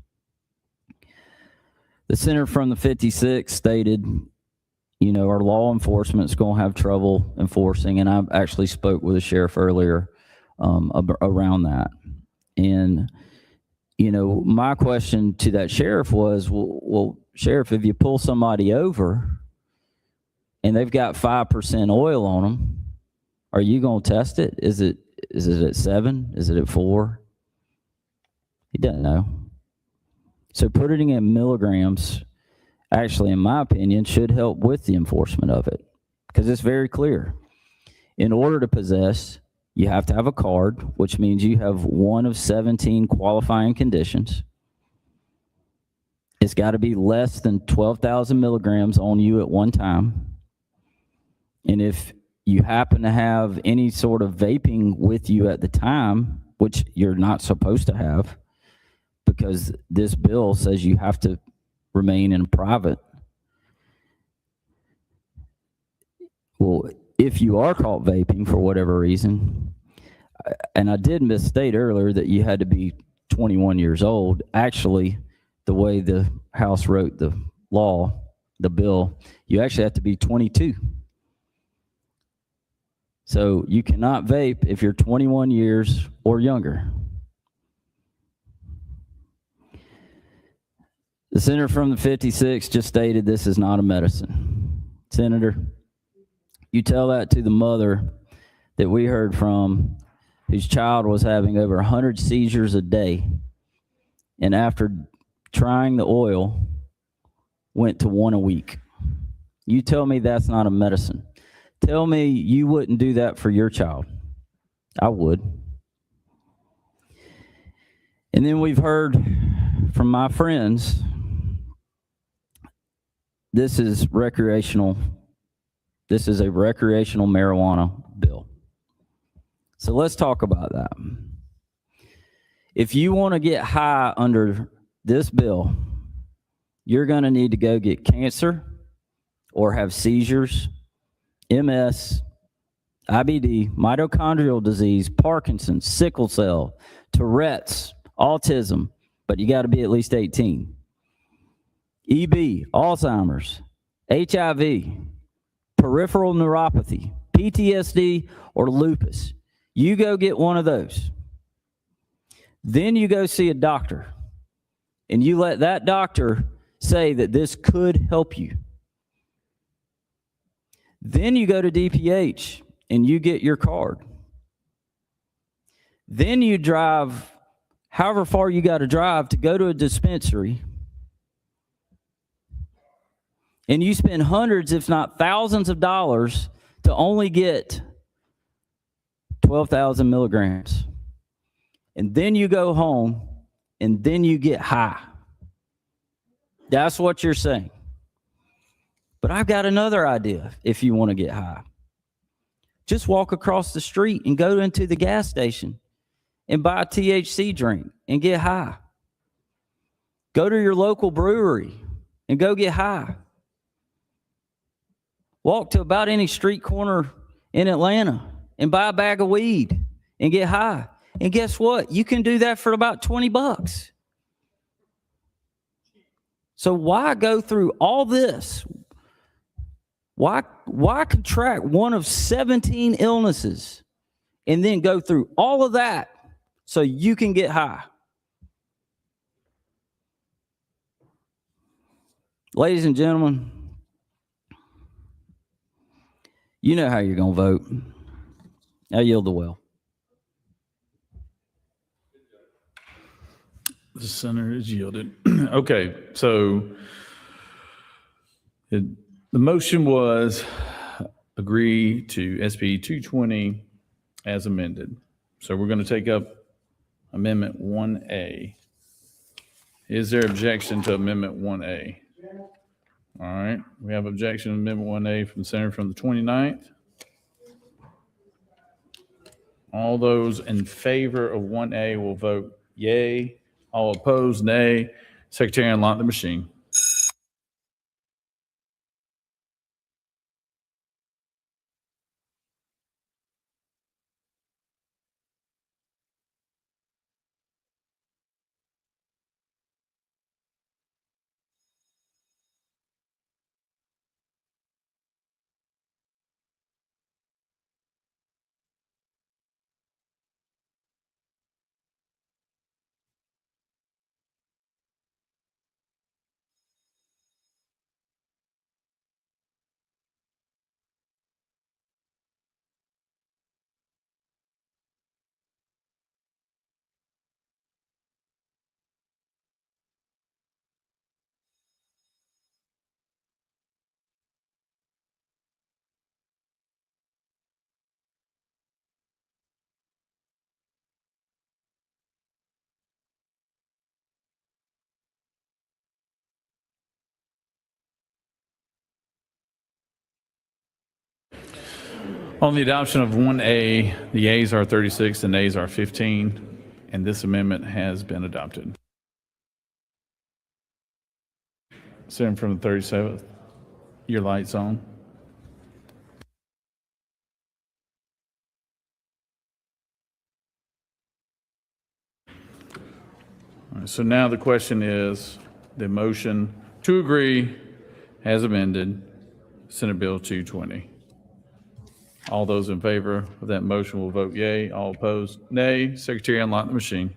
The senator from the 56 stated, you know, our law enforcement is going to have trouble enforcing, and I actually spoke with a sheriff earlier around that. And you know, my question to that sheriff was, well, sheriff, if you pull somebody over and they've got 5% oil on them, are you going to test it? Is it at 7? Is it at 4? He doesn't know. So putting it in milligrams, actually, in my opinion, should help with the enforcement of it, because it's very clear. In order to possess, you have to have a card, which means you have one of 17 qualifying conditions. It's got to be less than 12,000 milligrams on you at one time. And if you happen to have any sort of vaping with you at the time, which you're not supposed to have, because this bill says you have to remain in private. Well, if you are caught vaping for whatever reason, and I did misstate earlier that you had to be 21 years old. Actually, the way the House wrote the law, the bill, you actually have to be 22. So you cannot vape if you're 21 years or younger. The senator from the 56 just stated this is not a medicine. Senator, you tell that to the mother that we heard from, whose child was having over 100 seizures a day. And after trying the oil, went to 1 a week. You tell me that's not a medicine. Tell me you wouldn't do that for your child. I would. And then we've heard from my friends, this is recreational. This is a recreational marijuana bill. So let's talk about that. If you want to get high under this bill, you're going to need to go get cancer or have seizures, MS, IBD, mitochondrial disease, Parkinson's, sickle cell, Tourette's, autism, but you got to be at least 18. EB, Alzheimer's, HIV, peripheral neuropathy, PTSD, or lupus. You go get one of those. Then you go see a doctor, and you let that doctor say that this could help you. Then you go to DPH, and you get your card. Then you drive however far you got to drive to go to a dispensary, and you spend hundreds, if not thousands of dollars to only get 12,000 milligrams. And then you go home, and then you get high. That's what you're saying. But I've got another idea if you want to get high. Just walk across the street and go into the gas station and buy a THC drink and get high. Go to your local brewery and go get high. Walk to about any street corner in Atlanta and buy a bag of weed and get high. And guess what? You can do that for about $20. So why go through all this? Why contract one of 17 illnesses and then go through all of that so you can get high? Ladies and gentlemen, you know how you're going to vote. I yield the well. The center is yielded. Okay, so the motion was agree to SB 220 as amended. So we're going to take up Amendment 1A. Is there objection to Amendment 1A? All right, we have objection to Amendment 1A from the Senator from the 29th. All those in favor of 1A will vote yay. All opposed, nay. Secretary, unlock the machine. On the adoption of 1A, the yeas are 36, the nays are 15, and this amendment has been adopted. Senator from the 37th, your light's on. All right, so now the question is the motion to agree as amended, Senate Bill 220. All those in favor of that motion will vote yay. All opposed, nay. Secretary, unlock the machine.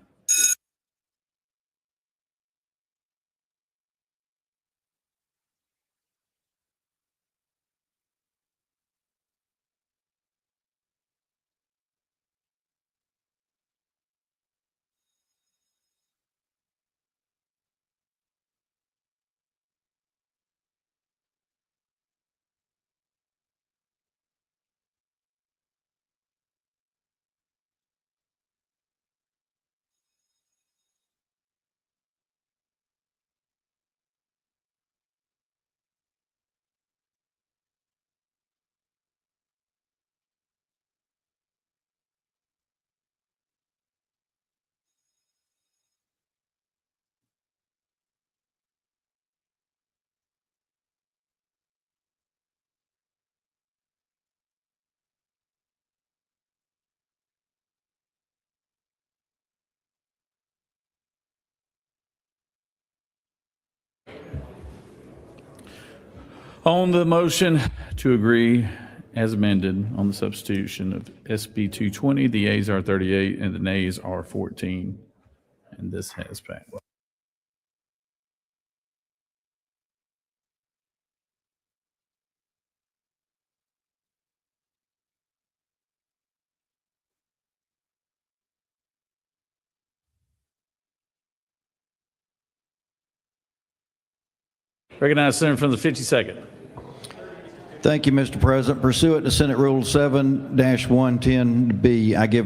On the motion to agree as amended on the substitution of SB 220, the yeas are 38 and the nays are 14. And this has passed. Recognize Senator from the 52nd. Thank you, Mr. President. Pursuant to Senate Rule 7-110B, I give